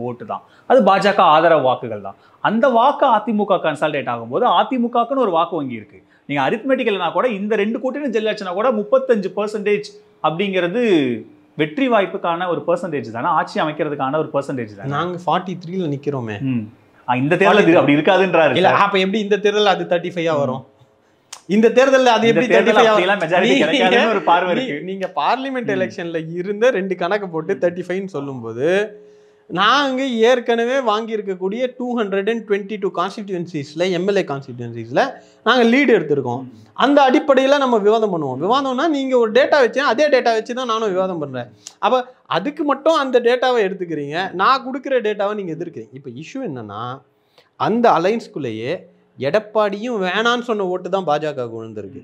ஓட்டு தான். அது பாஜக ஆதரவு வாக்குகள் தான். அந்த வாக்கு அதிமுக கன்சால்டேட் ஆகும்போது அதிமுகக்குன்னு ஒரு வாக்கு வங்கி இருக்கு. நீங்க அரித்மெட்டிக்கல்னா கூட இந்த 2 கூட்டணி ஜெயிச்சுனா கூட 35% அப்படிங்கிறது வெற்றி வாய்ப்புக்கான ஒரு பெர்சன்டேஜ் தானே, ஆட்சி அமைக்கிறதுக்கான ஒரு பெர்சன்டேஜ் தானே. நாங்க 43ல நிக்கிறோமே. இந்த தேர்தல் அப்படி இருக்காதுன்றாரு. இல்ல அப்ப எப்படி இந்த தேர்தல் அது 35 வரும்? இந்த தேர்தல் அது எப்படி 35 ஒரு பார்வை இருக்கு. நீங்க பார்லிமெண்ட் எலெக்ஷன்ல இருந்த 2 கணக்கு போட்டு 35 சொல்லும்போது நாங்க ஏற்கனவே வாங்கி இருக்கக்கூடிய 222 கான்ஸ்டிடியூன்சிஸ்ல, எம்எல்ஏ கான்ஸ்டிடியூன்சிஸ்ல நாங்க லீடு எடுத்திருக்கோம். அந்த அடிப்படையில நம்ம விவாதம் பண்ணுவோம். விவாதம்னா நீங்க ஒரு டேட்டா வச்சு அதே டேட்டா வச்சு தான் நானும் விவாதம் பண்றேன். அப்ப அதுக்கு மட்டும் அந்த டேட்டாவை எடுத்துக்கிறீங்க, நான் கொடுக்குற டேட்டாவை நீங்க எதிர்க்கிறீங்க. இப்ப இஷ்யூ என்னன்னா, அந்த அலைன்ஸ்குள்ளேயே எடப்பாடியும் வேணான்னு சொன்ன ஓட்டு தான் பாஜக விழுந்திருக்கு.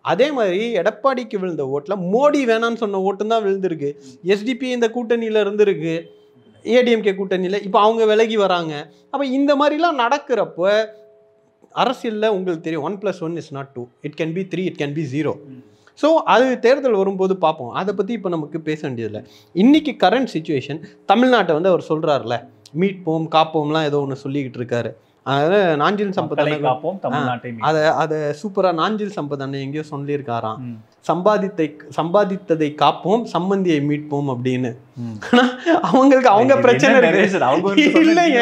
அதே மாதிரி எடப்பாடிக்கு விழுந்த ஓட்டுல மோடி வேணான்னு சொன்ன ஓட்டு தான் விழுந்திருக்கு. எஸ்டிபி இந்த கூட்டணியில இருந்திருக்கு, ஏடிஎம்கே கூட்டணியில இப்போ அவங்க விலகி வராங்க. அப்ப இந்த மாதிரிலாம் நடக்கிறப்ப அரசியலில் உங்களுக்கு தெரியும், 1+1 is not 2, it can be 3, it can be 0. So அது தேர்தல் வரும்போது பார்ப்போம். அதை பற்றி இப்போ நமக்கு பேச வேண்டியதில்லை. இன்னைக்கு கரண்ட் சுச்சுவேஷன் தமிழ்நாட்டை வந்து அவர் சொல்கிறார்ல, மீட்போம் காப்போம்லாம் ஏதோ ஒன்று சொல்லிக்கிட்டு இருக்காரு. அதாவது நாஞ்சில் சம்பத் காப்போம் தமிழ்நாட்டை, அதை சூப்பராக நாஞ்சில் சம்பத் அண்ணன் எங்கேயோ சொல்லியிருக்காராம், சம்பாதித்ததை காப்போம் சம்பந்தியை மீட்போம் அப்படின்னு. அவங்களுக்கு அவங்க பிரச்சனை இருக்கு இல்லைங்க.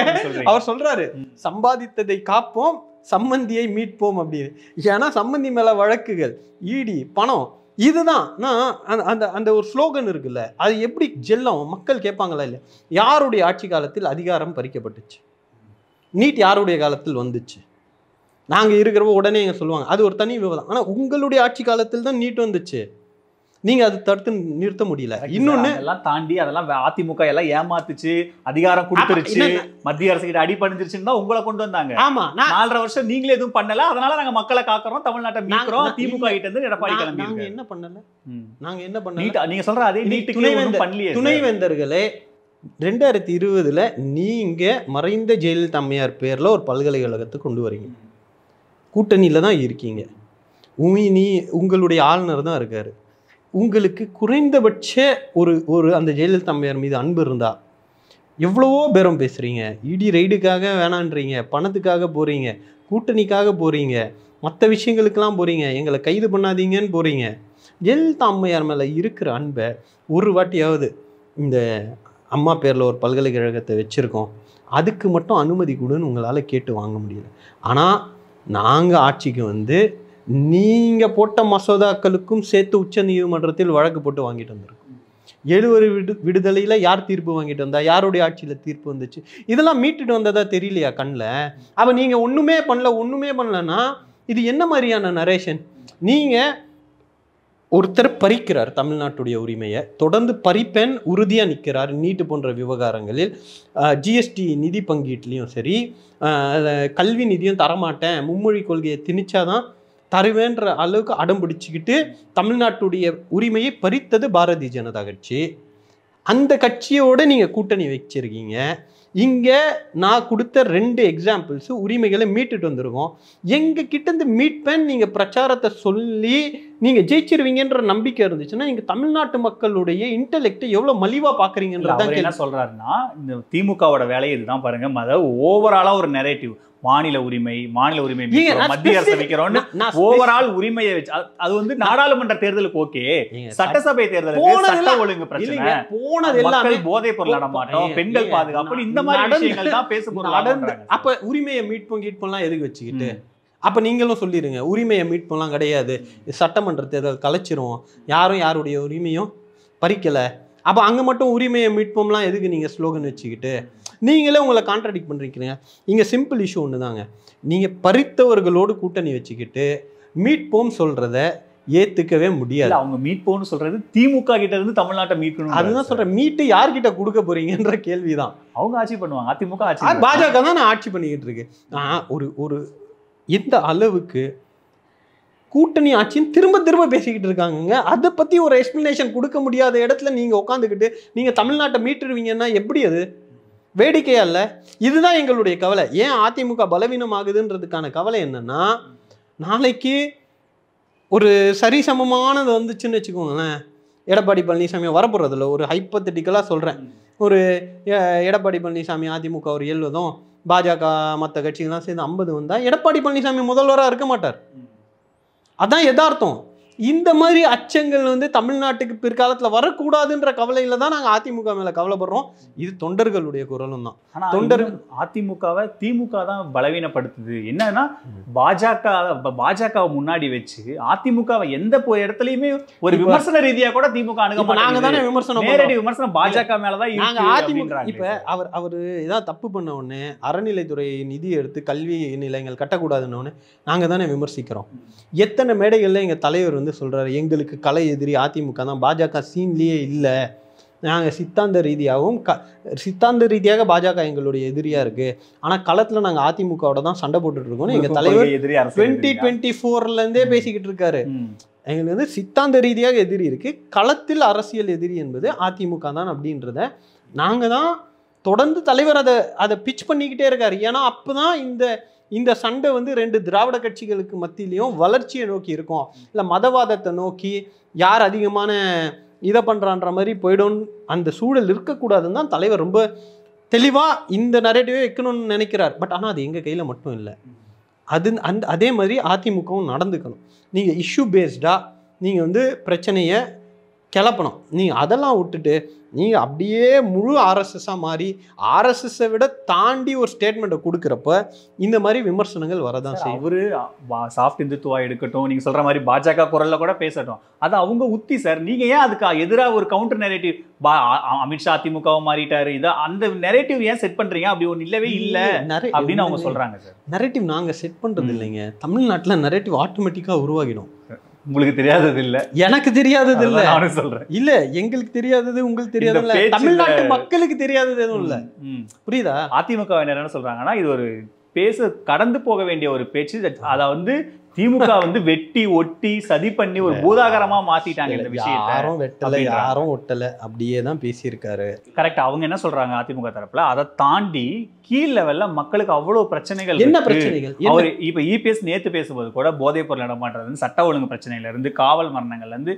அவர் சொல்றாரு சம்பாதித்ததை காப்போம் சம்பந்தியை மீட்போம் அப்படின்னு. ஏன்னா சம்பந்தி மேல வழக்குகள், ஈடி, பணம், இதுதான். அந்த ஒரு ஸ்லோகன் இருக்குல்ல, அது எப்படி ஜெல்லம் மக்கள் கேட்பாங்களா இல்லை? யாருடைய ஆட்சி காலத்தில் அதிகாரம் பறிக்கப்பட்டுச்சு? நீட் யாருடைய காலத்தில் வந்துச்சு? நாங்கள் இருக்கிறப்ப உடனே எங்க சொல்லுவாங்க அது ஒரு தனி விவாதம். ஆனால் உங்களுடைய ஆட்சி காலத்தில் தான் நீட் வந்துச்சு. நீங்க அதை தடுத்து நிறுத்த முடியல. இன்னொன்னு எல்லாம் தாண்டி அதெல்லாம் அதிமுக எல்லாம் ஏமாத்துச்சு, அதிகாரம் கொடுத்துருச்சு, மத்திய அரசு கிட்ட அடிபணிஞ்சிருச்சுன்னு தான் உங்களை கொண்டு வந்தாங்க. ஆமா, 4.5 வருஷம் நீங்களே எதுவும் பண்ணல, அதனால நாங்க மக்களை காக்குறோம், தமிழ்நாட்டை மீட்கிறோம். திமுக கிட்ட இருந்து எடப்பாடி கிளம்பி நாங்க என்ன பண்ணல? நீங்க சொல்ற அதே நீட்டுக்கு துணைவேந்தர்களே 2020 நீங்க மறைந்த ஜெயலலிதா அம்மையார் பேர்ல ஒரு பல்கலைக்கழகத்தை கொண்டு வரீங்க. கூட்டணியில தான் இருக்கீங்க. உங்களுடைய ஆளுநர் தான் இருக்காரு. உங்களுக்கு குறைந்தபட்ச ஒரு அந்த ஜெயலலிதா அம்மையார் மீது அன்பு இருந்தா எவ்வளவோ பேரம் பேசுறீங்க. இடி ரைடுக்காக வேணான்றீங்க, பணத்துக்காக போறீங்க, கூட்டணிக்காக போறீங்க, மற்ற விஷயங்களுக்கெல்லாம் போறீங்க, எங்களை கைது பண்ணாதீங்கன்னு போறீங்க. ஜெயலலிதா அம்மையார் மேலே இருக்கிற அன்பை ஒரு வாட்டியாவது இந்த அம்மா பேரில் ஒரு பல்கலைக்கழகத்தை வச்சுருக்கோம், அதுக்கு மட்டும் அனுமதி கொடுன்னு உங்களால் கேட்டு வாங்க முடியல. ஆனால் நாங்கள் ஆட்சிக்கு வந்து நீங்கள் போட்ட மசோதாக்களுக்கும் சேர்த்து உச்ச நீதிமன்றத்தில் வழக்கு போட்டு வாங்கிட்டு வந்திருக்கோம். 7 விடுதலையில் யார் தீர்ப்பு வாங்கிட்டு வந்தா? யாருடைய ஆட்சியில் தீர்ப்பு வந்துச்சு? இதெல்லாம் மீட்டுட்டு வந்ததா தெரியலையா கண்ணில்? அப்போ நீங்கள் ஒன்றுமே பண்ணலன்னா இது என்ன மாதிரியான நரேஷன்? நீங்கள் ஒருத்தர் பறிக்கிறார் தமிழ்நாட்டுடைய உரிமையை, தொடர்ந்து பறிப்பேன் உறுதியாக நிற்கிறார். நீட்டு போன்ற விவகாரங்களில் ஜிஎஸ்டி நிதி பங்கீட்லேயும் சரி, கல்வி நிதியும் தரமாட்டேன், மும்மொழி கொள்கையை திணிச்சாதான் தருவேன்ற அளவுக்கு அடம் பிடிச்சிக்கிட்டு தமிழ்நாட்டுடைய உரிமையை பறித்தது பாரதிய ஜனதா கட்சி. அந்த கட்சியோடு நீங்கள் கூட்டணி வச்சிருக்கீங்க. இங்கே நான் கொடுத்த 2 எக்ஸாம்பிள்ஸு உரிமைகளை மீட்டுட்டு வந்திருக்கோம். எங்கள் கிட்டேருந்து மீட்பேன் நீங்கள் பிரச்சாரத்தை சொல்லி நீங்கள் ஜெயிச்சிருவீங்கன்ற நம்பிக்கை இருந்துச்சுன்னா நீங்கள் தமிழ்நாட்டு மக்களுடைய இன்டெலெக்டை எவ்வளோ மலிவாக பார்க்குறீங்கன்றதான் என்ன சொல்கிறாருன்னா, இந்த திமுகவோட வேலையை இதுதான் பாருங்க, அதாவது ஓவராலாக ஒரு நெரேட்டிவ், மாநில உரிமை மத்திய அரசு வைக்கிறோம்னு ஓவரால் உரிமையை வச்சு அது வந்து நாடாளுமன்ற தேர்தலுக்கு ஓகே, சட்டசபை தேர்தலுக்கு சட்ட ஒழுங்கு பிரச்சனை, போனது எல்லாமே போதைப் பொருள் நடமாட்டம், பெண்கள் பாதுகாப்பு, இந்த மாதிரி விஷயங்கள் தான் பேச போறாங்க. அப்ப உரிமையை மீட்பெல்லாம் எதுக்கு வச்சுக்கிட்டு? அப்ப நீங்களும் சொல்லிடுங்க, உரிமையை மீட்பெல்லாம் கிடையாது, சட்டமன்ற தேர்தல் கலைச்சிரும், யாரும் யாருடைய உரிமையும் பறிக்கல. அப்ப அங்க மட்டும் உரிமையை மீட்போம்லாம் எதுக்கு நீங்க ஸ்லோகன் வச்சுக்கிட்டு? நீங்களே உங்களை கான்ட்ராடிக்ட் பண்ணுறீங்க. இங்கே சிம்பிள் இஷ்யூ ஒன்று தாங்க. நீங்கள் பறித்தவர்களோடு கூட்டணி வச்சுக்கிட்டு மீட்போம் சொல்கிறத ஏற்றுக்கவே முடியாது. அவங்க மீட்போம்னு சொல்கிறது திமுக கிட்ட இருந்து தமிழ்நாட்டை மீட்கணும். அதுதான் சொல்கிறேன். மீட்டு யார்கிட்ட கொடுக்க போறீங்கன்ற கேள்வி தான். அவங்க ஆட்சி பண்ணுவாங்க, அதிமுக ஆட்சி, பாஜக தான் நான் ஆட்சி பண்ணிக்கிட்டு இருக்கு. ஒரு எந்த அளவுக்கு கூட்டணி ஆட்சின்னு திரும்ப பேசிக்கிட்டு இருக்காங்க. அதை பற்றி ஒரு எக்ஸ்பிளனேஷன் கொடுக்க முடியாத இடத்துல நீங்கள் உட்காந்துக்கிட்டு நீங்கள் தமிழ்நாட்டை மீட்டுருவீங்கன்னா எப்படி? அது வேடிக்கையா இல்லை? இதுதான் எங்களுடைய கவலை. ஏன் அதிமுக பலவீனம் ஆகுதுன்றதுக்கான கவலை என்னன்னா, நாளைக்கு ஒரு சரிசமமானது வந்துச்சுன்னு வச்சுக்கோங்களேன், எடப்பாடி பழனிசாமி வரப்போறதில்ல, ஒரு ஹைப்பத்தட்டிக்கலாக சொல்கிறேன், ஒரு எடப்பாடி பழனிசாமி அதிமுக ஒரு 70, பாஜக மற்ற கட்சிகள்லாம் சேர்ந்து 50 வந்தால் எடப்பாடி பழனிசாமி முதல்வராக இருக்க மாட்டார். அதான் யதார்த்தம். இந்த மாதிரி அச்சங்கள் வந்து தமிழ்நாட்டுக்கு பிற்காலத்தில் வரக்கூடாதுன்ற கவலையில தான் நாங்கள் அதிமுக மேலே கவலைப்படுறோம். இது தொண்டர்களுடைய குரலும் தான். தொண்டர்கள் அதிமுகவை திமுக தான் பலவீனப்படுத்துது. என்னன்னா பாஜக முன்னாடி வச்சு அதிமுகவை எந்த இடத்துலையுமே ஒரு விமர்சன ரீதியாக கூட திமுக அணுக நாங்க தானே விமர்சனம், நேரடி விமர்சனம் பாஜக மேலதான் நாங்க அதிமுக. இப்ப அவர் ஏதாவது தப்பு பண்ண உடனே அறநிலைத்துறை நிதி எடுத்து கல்வி நிலையங்கள் கட்டக்கூடாதுன்னு உடனே நாங்க தானே விமர்சிக்கிறோம். எத்தனை மேடைகள்ல எங்க தலைவர் வந்து சொல்றாரு, எங்களுக்கு கலை எதிரி அதிமுக தான், பாஜக சீன்லயே இல்லை, நாங்கள் சித்தாந்த ரீதியாக பாஜக எங்களுடைய எதிரியா இருக்கு, ஆனால் களத்தில் நாங்கள் அதிமுகவோட தான் சண்டை போட்டுட்டு இருக்கோம் எங்கள் தலைவர் 2024 பேசிக்கிட்டு இருக்காரு. எங்களுக்கு வந்து சித்தாந்த ரீதியாக எதிரி இருக்கு, களத்தில் அரசியல் எதிரி என்பது அதிமுக தான் அப்படின்றத நாங்கள் தான் தொடர்ந்து தலைவர் அதை பிச் பண்ணிக்கிட்டே இருக்காரு. ஏன்னா அப்போதான் இந்த சண்டை வந்து 2 திராவிட கட்சிகளுக்கு மத்தியிலையும் வளர்ச்சியை நோக்கி இருக்கும், இல்லை மதவாதத்தை நோக்கி யார் அதிகமான இதை பண்ணுறான்ற மாதிரி போய்டும், அந்த சூழல் இருக்கக்கூடாதுன்னு தான் தலைவர் ரொம்ப தெளிவாக இந்த நரேட்டிவே வைக்கணும்னு நினைக்கிறார். பட் ஆனால் அது எங்கள் கையில் மட்டும் இல்லை, அதே மாதிரி அதிமுகவும் நடந்துக்கணும். நீங்கள் இஷ்யூ பேஸ்டாக நீங்கள் வந்து பிரச்சனையை கிளப்பணும். நீங்கள் அதெல்லாம் விட்டுட்டு நீங்கள் அப்படியே முழு ஆர்எஸ்எஸ்ஸாக மாறி ஆர்எஸ்எஸ்ஸை விட தாண்டி ஒரு ஸ்டேட்மெண்ட்டை கொடுக்குறப்ப இந்த மாதிரி விமர்சனங்கள் வரதான் செய்யும். அவரு சாஃப்ட் இந்துத்துவா எடுக்கட்டும், நீங்க சொல்ற மாதிரி பாஜக குரல்ல கூட பேசட்டும், அது அவங்க உத்தி சார். நீங்க ஏன் அதுக்கு எதிராக ஒரு கவுண்டர் நெரேட்டிவ், அமித்ஷா அதிமுகவை மாறிட்டாரு, இதை அந்த நெரேட்டிவ் ஏன் செட் பண்றீங்க? அப்படி ஒன்று இல்லவே இல்லை அப்படின்னு அவங்க சொல்றாங்க சார். நெரேட்டிவ் நாங்கள் செட் பண்றது இல்லைங்க. தமிழ்நாட்டில் நெரேட்டிவ் ஆட்டோமேட்டிக்காக உருவாகிடும். உங்களுக்கு தெரியாதது இல்ல, எனக்கு தெரியாதது இல்ல, நானும் சொல்றேன். இல்ல எங்களுக்கு தெரியாதது உங்களுக்கு தெரியாதது இல்ல, தமிழ்நாட்டு மக்களுக்கு தெரியாதது எதுவும் இல்ல. புரியுதா? அதிமுக என்ன சொல்றாங்கன்னா இது ஒரு கடந்து போக வேண்டிய ஒரு பேச்சு. அத வந்து திமுக வந்து வெட்டி ஒட்டி சதி பண்ணி ஒரு பூதாகரமா மாத்திட்டாங்க இந்த விஷயத்தை. யாரும் வெட்டல, யாரும் ஒட்டல, அப்படியே தான் பேசியிருக்காரு. கரெக்ட். அவங்க என்ன சொல்றாங்க அதிமுக தரப்புல, அதை தாண்டி கீழ் லெவல்ல மக்களுக்கு அவ்வளவு பிரச்சனைகள். என்ன பிரச்சனைகள்? அவர் இப்ப இபிஎஸ் நேத்து பேசும்போது கூட போதைப் பொருள் இடமாற்றது, சட்ட ஒழுங்கு பிரச்சனையில இருந்து, காவல் மரணங்கள்ல இருந்து,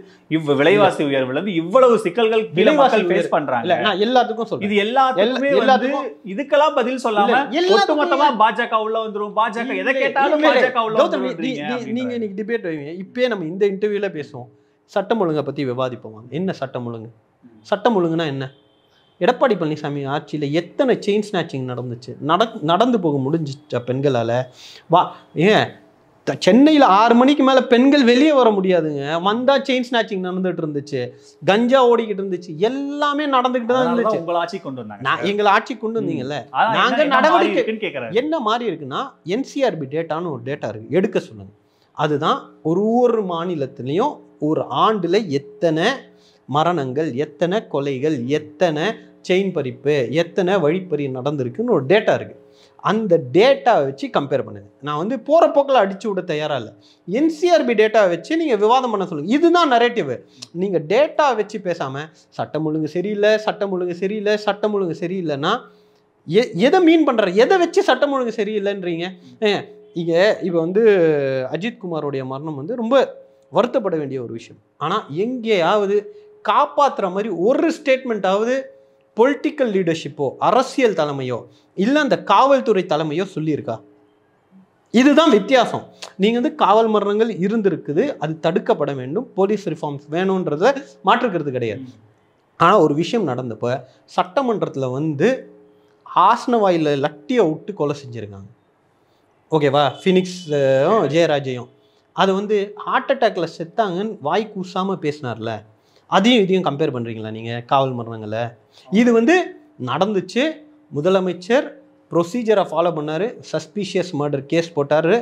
விலைவாசி உயர்வுல இருந்து இவ்வளவு சிக்கல்கள் மக்கள் ஃபேஸ் பண்றாங்க. நான் எல்லாத்துக்கும் சொல்றேன். இது எல்லாத்துக்குமே இதுக்கெல்லாம் பதில் சொல்லாம ஒட்டுமொத்தமா பாஜக உள்ள வந்துரும், பாஜக எதை கேட்டாலும் பாஜக உள்ள வந்துரும். நீங்க இன்னைக்கு டிபேட் வைங்க. இப்பயே நம்ம இந்த இன்டர்வியூல பேசுவோம். சட்டம் ஒழுங்கை பத்தி விவாதிப்போம். என்ன சட்டம் ஒழுங்கு? சட்டம் ஒழுங்குனா என்ன? எடப்பாடி பழனிசாமி ஆட்சியில் எத்தனை செயின் ஸ்நாச்சிங் நடந்துச்சு? நடந்து போக முடிஞ்சிச்சா பெண்களால்? ஏன் சென்னையில் 6 மணிக்கு மேலே பெண்கள் வெளியே வர முடியாதுங்க. வந்தால் செயின் ஸ்நாச்சிங் நடந்துகிட்டு இருந்துச்சு, கஞ்சா ஓடிக்கிட்டு இருந்துச்சு, எல்லாமே நடந்துக்கிட்டு தான் இருந்துச்சு. உங்களை ஆட்சி கொண்டு வந்தாங்க. எங்களை ஆட்சி கொண்டு வந்தீங்கல்ல, நாங்கள் நடவடிக்கை என்ன மாறி இருக்குன்னா, என்சிஆர்பி டேட்டான்னு ஒரு டேட்டா இருக்குது, எடுக்க சொல்லுங்க. அதுதான் ஒரு மாநிலத்திலையும் ஒரு ஆண்டில் எத்தனை மரணங்கள், எத்தனை கொலைகள், எத்தனை செயின் பறிப்பு, எத்தனை வழிப்பறி நடந்திருக்குன்னு ஒரு டேட்டா இருக்குது. அந்த டேட்டாவை வச்சு கம்பேர் பண்ணுங்க. நான் வந்து போகிற போக்கில் அடிச்சு விட தயாராக இல்லை. என்சிஆர்பி டேட்டாவை வச்சு நீங்கள் விவாதம் பண்ண சொல்லுங்கள். இதுதான் நரேட்டிவ். நீங்கள் டேட்டா வச்சு பேசாமல் சட்டம் ஒழுங்கு சரியில்லை, சட்டம் ஒழுங்கு சரியில்லை, சட்டம் ஒழுங்கு சரியில்லைன்னா எதை மீன் பண்ணுற? எதை வச்சு சட்டம் ஒழுங்கு சரியில்லைன்றீங்க? இங்கே இப்போ வந்து அஜித்குமாரோடைய மரணம் வந்து ரொம்ப வருத்தப்பட வேண்டிய ஒரு விஷயம். ஆனால் எங்கேயாவது காப்பாற்றுற மாதிரி ஒரு ஸ்டேட்மெண்ட்டாவது பொலிட்டிக்கல் லீடர்ஷிப்போ, அரசியல் தலைமையோ, இல்லை அந்த காவல்துறை தலைமையோ சொல்லியிருக்கா? இதுதான் வித்தியாசம். நீங்கள் வந்து காவல் மரணங்கள் இருந்திருக்குது, அது தடுக்கப்பட வேண்டும், போலீஸ் ரிஃபார்ம்ஸ் வேணுன்றத மாற்றுக்கிறது கிடையாது. ஆனால் ஒரு விஷயம் நடந்தப்போ சட்டமன்றத்தில் வந்து ஆசனவாயில் லட்டியை விட்டு கொலை செஞ்சுருக்காங்க. ஓகேவா? ஃபினிக்ஸும் ஜெயராஜையும் அது வந்து ஹார்ட் அட்டாக்ல செத்தாங்கன்னு வாய் கூசாமல் பேசினார்ல, அதையும் இதையும் கம்பேர் பண்ணுறீங்களா நீங்கள்? காவல் மரணங்களை இது வந்து நடந்துச்சு, முதலமைச்சர் ப்ரொசீஜரை ஃபாலோ பண்ணார், சஸ்பீஷியஸ் மர்டர் கேஸ் போட்டார்,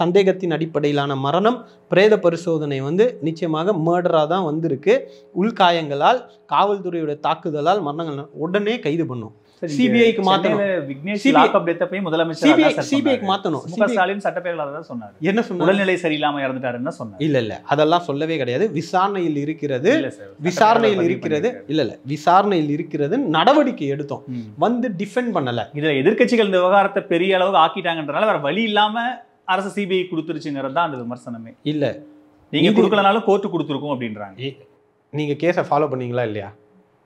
சந்தேகத்தின் அடிப்படையிலான மரணம், பிரேத பரிசோதனை வந்து நிச்சயமாக மர்டராக தான் வந்திருக்கு, உள்காயங்களால் காவல்துறையோட தாக்குதலால் மரணங்கள், உடனே கைது பண்ணும். சிபிஐக்கு மாத்தணும். சிபிஐக்கு மாத்தணும். ஸ்டாலின் சட்டப்பேரவையில் அதான் சொன்னார். என்ன சொன்னார்? உடல்நிலை சரியில்லாம இறந்துட்டாருன்னு சொன்னார். இல்ல அதெல்லாம் சொல்லவே கிடையாது. விசாரணையில் இருக்கிறது, விசாரணையில் இருக்கிறது, இல்ல விசாரணையில் இருக்கிறது, நடவடிக்கை எடுத்தோம், வந்து டிஃபெண்ட் பண்ணல. இதுல எதிர்க்கட்சிகள் இந்த விவகாரத்தை பெரிய அளவுக்கு ஆக்கிட்டாங்கன்றனால வேற வழி இல்லாம அரசு சிபிஐ கொடுத்துருச்சுங்கிறது தான் அந்த விமர்சனமே. இல்ல நீங்க கொடுக்கலனாலும் கோர்ட்டு கொடுத்துருக்கும் அப்படின்றாங்க. நீங்க கேஸை ஃபாலோ பண்ணீங்களா இல்லையா?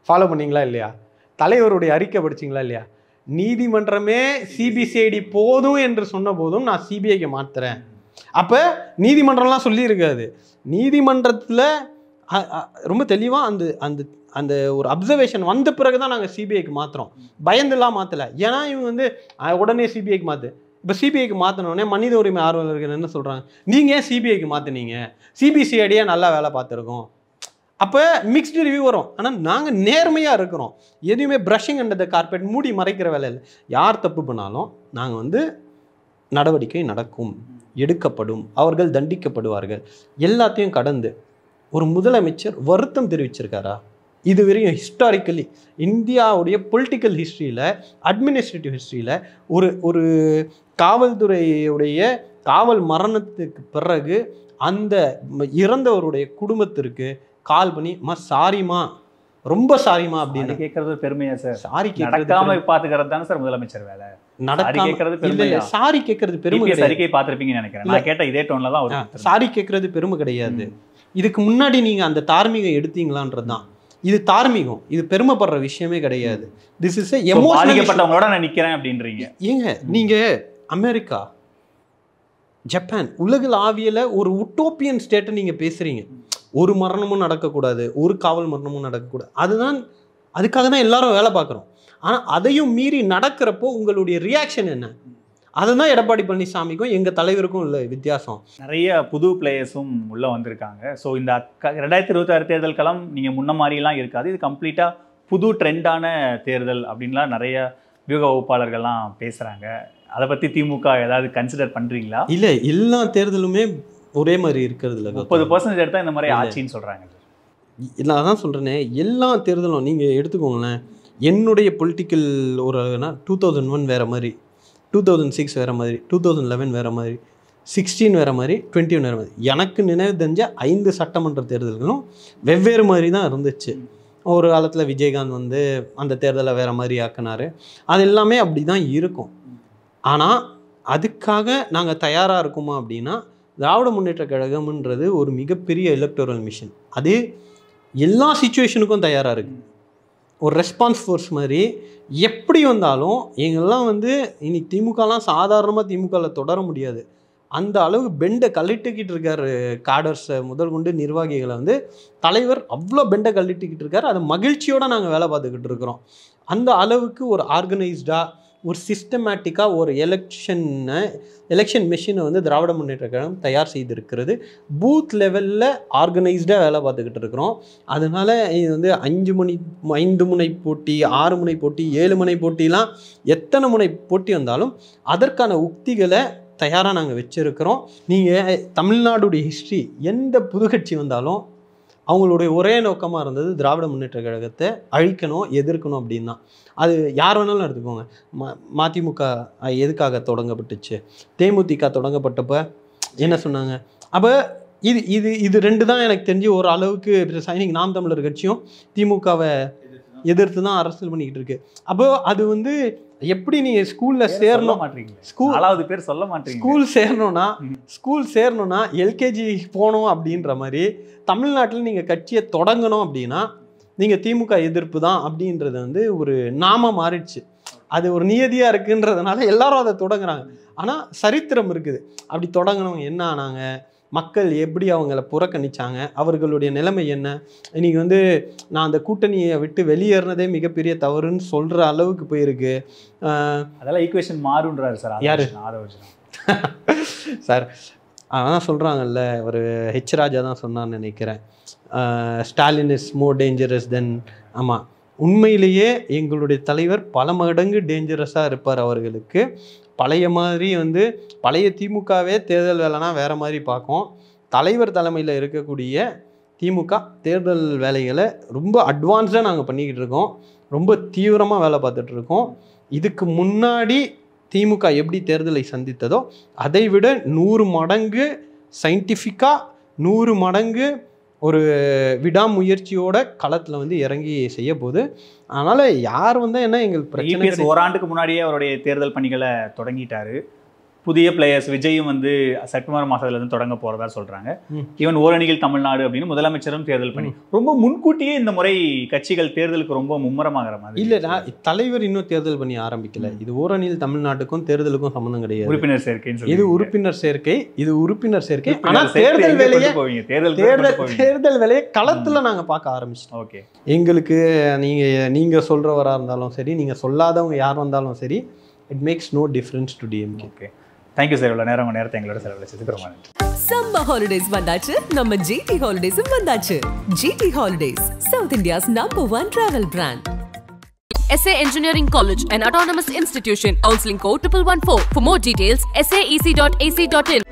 ஃபாலோ பண்ணீங்களா இல்லையா? தலைவருடைய அறிக்கை படிச்சிங்களா இல்லையா? நீதிமன்றமே சிபிசிஐடி போதும் என்று சொன்ன போதும் நான் சிபிஐக்கு மாத்துறேன். அப்போ நீதிமன்றம்லாம் சொல்லியிருக்காது. நீதிமன்றத்தில் ரொம்ப தெளிவாக அந்த அந்த அந்த ஒரு அப்சர்வேஷன் வந்த பிறகு தான் நாங்கள் சிபிஐக்கு மாற்றுறோம். பயந்துலாம் மாற்றலை. ஏன்னா இவங்க வந்து உடனே சிபிஐக்கு மாற்று. இப்போ சிபிஐக்கு மாற்றினோடனே மனித உரிமை ஆர்வலர்கள் என்ன சொல்கிறாங்க? நீங்கள் ஏன் சிபிஐக்கு மாற்றினீங்க? சிபிசிஐடியே நல்லா வேலை பார்த்துருக்கோம். அப்போ மிக்ஸ்டு ரிவ்யூ வரும். ஆனால் நாங்கள் நேர்மையாக இருக்கிறோம். எதுவுமே ப்ரஷிங் அண்டர் த கார்பெட், மூடி மறைக்கிற வேலை இல்லை. யார் தப்பு பண்ணாலும் நாங்கள் வந்து நடவடிக்கை நடக்கும், எடுக்கப்படும், அவர்கள் தண்டிக்கப்படுவார்கள். எல்லாத்தையும் கடந்து ஒரு முதலமைச்சர் வருத்தம் தெரிவிச்சிருக்காரா? இதுவரையும் ஹிஸ்டாரிக்கலி இந்தியாவுடைய பொலிட்டிக்கல் ஹிஸ்ட்ரியில், அட்மினிஸ்ட்ரேட்டிவ் ஹிஸ்ட்ரியில் ஒரு காவல்துறையுடைய காவல் மரணத்துக்கு பிறகு அந்த இறந்தவருடைய குடும்பத்திற்கு கால் பண்ணி சாரிமா, ரொம்ப சாரிமா அப்படின்னு கேட்கறது பெருமையா சார்? சாரி நடக்காம பாத்துக்கிறது தானே சார் முதலமைச்சர் வேலை. சாரி கேட்கறது பெருமை. அறிக்கை பார்த்திருப்பீங்கன்னு நினைக்கிறேன். நான் கேட்ட இதே டோன்ல தான் சாரி கேட்கறது பெருமை கிடையாது. இதுக்கு முன்னாடி நீங்க அந்த தார்மீகம் எடுத்தீங்களான்றதுதான். இது தார்மீகம், இது பெருமைப்படுற விஷயமே கிடையாது. திஸ் இஸ் பாதிக்கப்பட்டவங்களோட நான் நிக்கிறேன் அப்படின்றீங்க. ஏங்க நீங்க அமெரிக்கா, ஜப்பான், உலகில் ஆவியல ஒரு உட்டோப்பியன் ஸ்டேட்டை நீங்க பேசுறீங்க. ஒரு மரணமும் நடக்கக்கூடாது, ஒரு காவல் மரணமும் நடக்கக்கூடாது. அதுக்காக தான் எல்லாரும் வேலை பார்க்குறோம். ஆனால் அதையும் மீறி நடக்கிறப்போ உங்களுடைய ரியாக்ஷன் என்ன? அதுதான் எடப்பாடி பழனிசாமிக்கும் எங்கள் தலைவருக்கும் உள்ள வித்தியாசம். நிறைய புது பிளேயர்ஸும் உள்ளே வந்திருக்காங்க. ஸோ இந்த 2026 தேர்தல் களம் நீங்கள் முன்ன மாதிரிலாம் இருக்காது, இது கம்ப்ளீட்டாக புது ட்ரெண்டான தேர்தல் அப்படின்லாம் நிறைய வியூக வகுப்பாளர்கள்லாம் பேசுகிறாங்க. அதை பற்றி திமுக ஏதாவது கன்சிடர் பண்ணுறீங்களா? இல்லை, எல்லா தேர்தலுமே ஒரே மாதிரி இருக்கிறது இல்லை. 30% எடுத்தால் இந்த மாதிரி ஆட்சின்னு சொல்கிறாங்க. இல்லை, அதான் சொல்கிறேனே, எல்லா தேர்தலும் நீங்கள் எடுத்துக்கோங்களேன். என்னுடைய பொலிட்டிக்கல் ஒரு 2001 வேறு மாதிரி, 2006 வேறு மாதிரி, 2011 வேறு மாதிரி, 16 வேறு மாதிரி, 21 வேறு மாதிரி. எனக்கு நினைவு தெரிஞ்ச 5 சட்டமன்ற தேர்தல்களும் வெவ்வேறு மாதிரி தான் இருந்துச்சு. ஒரு காலத்தில் விஜயகாந்த் வந்து அந்த தேர்தலை வேறு மாதிரி ஆக்கினார். அது எல்லாமே அப்படி தான் இருக்கும். ஆனால் அதுக்காக நாங்கள் தயாராக இருக்குமா அப்படின்னா, திராவிட முன்னேற்ற கழகம்ன்றது ஒரு மிகப்பெரிய எலக்டோரல் மிஷன். அது எல்லா சிச்சுவேஷனுக்கும் தயாராக இருக்குது. ஒரு ரெஸ்பான்ஸ் ஃபோர்ஸ் மாதிரி எப்படி வந்தாலும் எங்கெல்லாம் வந்து இன்னைக்கு திமுகலாம் சாதாரணமாக திமுகவில் தொடர முடியாது. அந்த அளவு பெண்டை கழட்டிக்கிட்டு இருக்கார். காடர்ஸை முதல் கொண்டு நிர்வாகிகளை வந்து தலைவர் அவ்வளோ பெண்டை கழட்டிக்கிட்டு இருக்கார். அது மகிழ்ச்சியோடு நாங்கள் வேலை பார்த்துக்கிட்டு இருக்கிறோம். அந்த அளவுக்கு ஒரு ஆர்கனைஸ்டாக, ஒரு சிஸ்டமேட்டிக்காக ஒரு எலெக்ஷன் மிஷினை வந்து திராவிட முன்னேற்ற கழகம் தயார் செய்திருக்கிறது. பூத் லெவலில் ஆர்கனைஸ்டாக வேலை பார்த்துக்கிட்டு இருக்கிறோம். அதனால் இது வந்து 5 முனை போட்டி, 6 முனை போட்டி, 7 முனை போட்டிலாம் எத்தனை முனை போட்டி வந்தாலும் அதற்கான உக்திகளை தயாராக நாங்கள் வச்சுருக்கிறோம். நீங்கள் தமிழ்நாடுடைய ஹிஸ்ட்ரி, எந்த புது கட்சி வந்தாலும் அவங்களுடைய ஒரே நோக்கமாக இருந்தது திராவிட முன்னேற்ற கழகத்தை அழிக்கணும், எதிர்க்கணும் அப்படின்னு தான். அது யார் வேணாலும் எடுத்துக்கோங்க. மதிமுக எதுக்காக தொடங்கப்பட்டுச்சு? தேமுதிக தொடங்கப்பட்டப்ப என்ன சொன்னாங்க? அப்போ இது 2 தான் எனக்கு தெரிஞ்சு ஒரு அளவுக்கு இன்னைக்கு நாம் தமிழர் கட்சியும் திமுகவை எதிர்த்து தான் அரசியல் பண்ணிக்கிட்டு இருக்கு. அப்போ அது வந்து எப்படி நீங்கள் ஸ்கூலில் சேரணும், ஸ்கூல் சேரணும்னா எல்கேஜி போகணும் அப்படின்ற மாதிரி தமிழ்நாட்டில் நீங்கள் கட்சியை தொடங்கணும் அப்படின்னா நீங்கள் திமுக எதிர்ப்பு தான் அப்படின்றது வந்து ஒரு நாம மாறிடுச்சு. அது ஒரு நியதியாக இருக்குன்றதுனால எல்லாரும் அதை தொடங்குறாங்க. ஆனால் சரித்திரம் இருக்குது. அப்படி தொடங்கினவங்க என்ன ஆனாங்க, மக்கள் எப்படி அவங்கள புறக்கணிச்சாங்க, அவர்களுடைய நிலைமை என்ன? இன்றைக்கி வந்து நான் அந்த கூட்டணியை விட்டு வெளியேறினதே மிகப்பெரிய தவறுன்னு சொல்கிற அளவுக்கு போயிருக்கு. அதெல்லாம் ஈக்குவேஷன் மாறுன்றாரு சார். யார் சார்? அதான் சொல்கிறாங்கல்ல, ஒரு ஹெச் ராஜா தான் சொன்னான்னு நினைக்கிறேன், ஸ்டாலின் இஸ் மோர் டேஞ்சரஸ் தென். ஆமாம், உண்மையிலேயே எங்களுடைய தலைவர் பல மடங்கு டேஞ்சரஸாக இருப்பார். அவர்களுக்கு பழைய மாதிரி வந்து பழைய திமுகவே தேர்தல் வேலைனா வேறு மாதிரி பார்க்கும். தலைவர் தலைமையில் இருக்கக்கூடிய திமுக தேர்தல் வேலைகளை ரொம்ப அட்வான்ஸ்டாக நாங்கள் பண்ணிக்கிட்டு இருக்கோம். ரொம்ப தீவிரமாக வேலை பார்த்துட்ருக்கோம். இதுக்கு முன்னாடி திமுக எப்படி தேர்தலை சந்தித்ததோ அதை விட 100 மடங்கு சயின்டிஃபிக்காக, 100 மடங்கு ஒரு விடாமுயற்சியோட களத்தில் வந்து இறங்கி செய்ய போகுது. அதனால் யார் வந்தால் என்ன எங்களுக்கு பிரச்சனை. ஓராண்டுக்கு முன்னாடியே அவருடைய தேர்தல் பணிகளை தொடங்கிட்டாரு. புதிய பிளேயர்ஸ் விஜயும் வந்து செப்டம்பர் மாதத்துலேருந்து தொடங்க போகிறதா சொல்கிறாங்க. ஈவன் ஓரணிகள் தமிழ்நாடு அப்படின்னு முதலமைச்சரும் தேர்தல் பண்ணி ரொம்ப முன்கூட்டியே இந்த முறை கட்சிகள் தேர்தலுக்கு ரொம்ப மும்முரமாகிற மாதிரி. இல்லை, தலைவர் இன்னும் தேர்தல் பண்ணி ஆரம்பிக்கல. இது ஓரணியில் தமிழ்நாட்டுக்கும் தேர்தலுக்கும் சம்மந்தம் கிடையாது. உறுப்பினர் சேர்க்கை, இது உறுப்பினர் சேர்க்கை. ஆனால் தேர்தல் வேலையை களத்தில் நாங்கள் பார்க்க ஆரம்பிச்சிட்டோம். ஓகே, எங்களுக்கு நீங்கள் சொல்கிறவராக இருந்தாலும் சரி, நீங்கள் சொல்லாதவங்க யார் வந்தாலும் சரி, it makes no difference to DMK. Okay, thank you sir. இவ்வளோ நேரம் நேரத்தை எங்களோட செலவழிச்சதுக்கு ரொம்ப நன்றி. சம்மர் ஹாலிடேஸ் வந்தாச்சு, நம்ம ஜிடி ஹாலிடேஸும் வந்தாச்சு. GT holidays, south India's #1 travel brand. SA Engineering College, an autonomous institution. Counseling code 1114. For more details, saec.ac.in.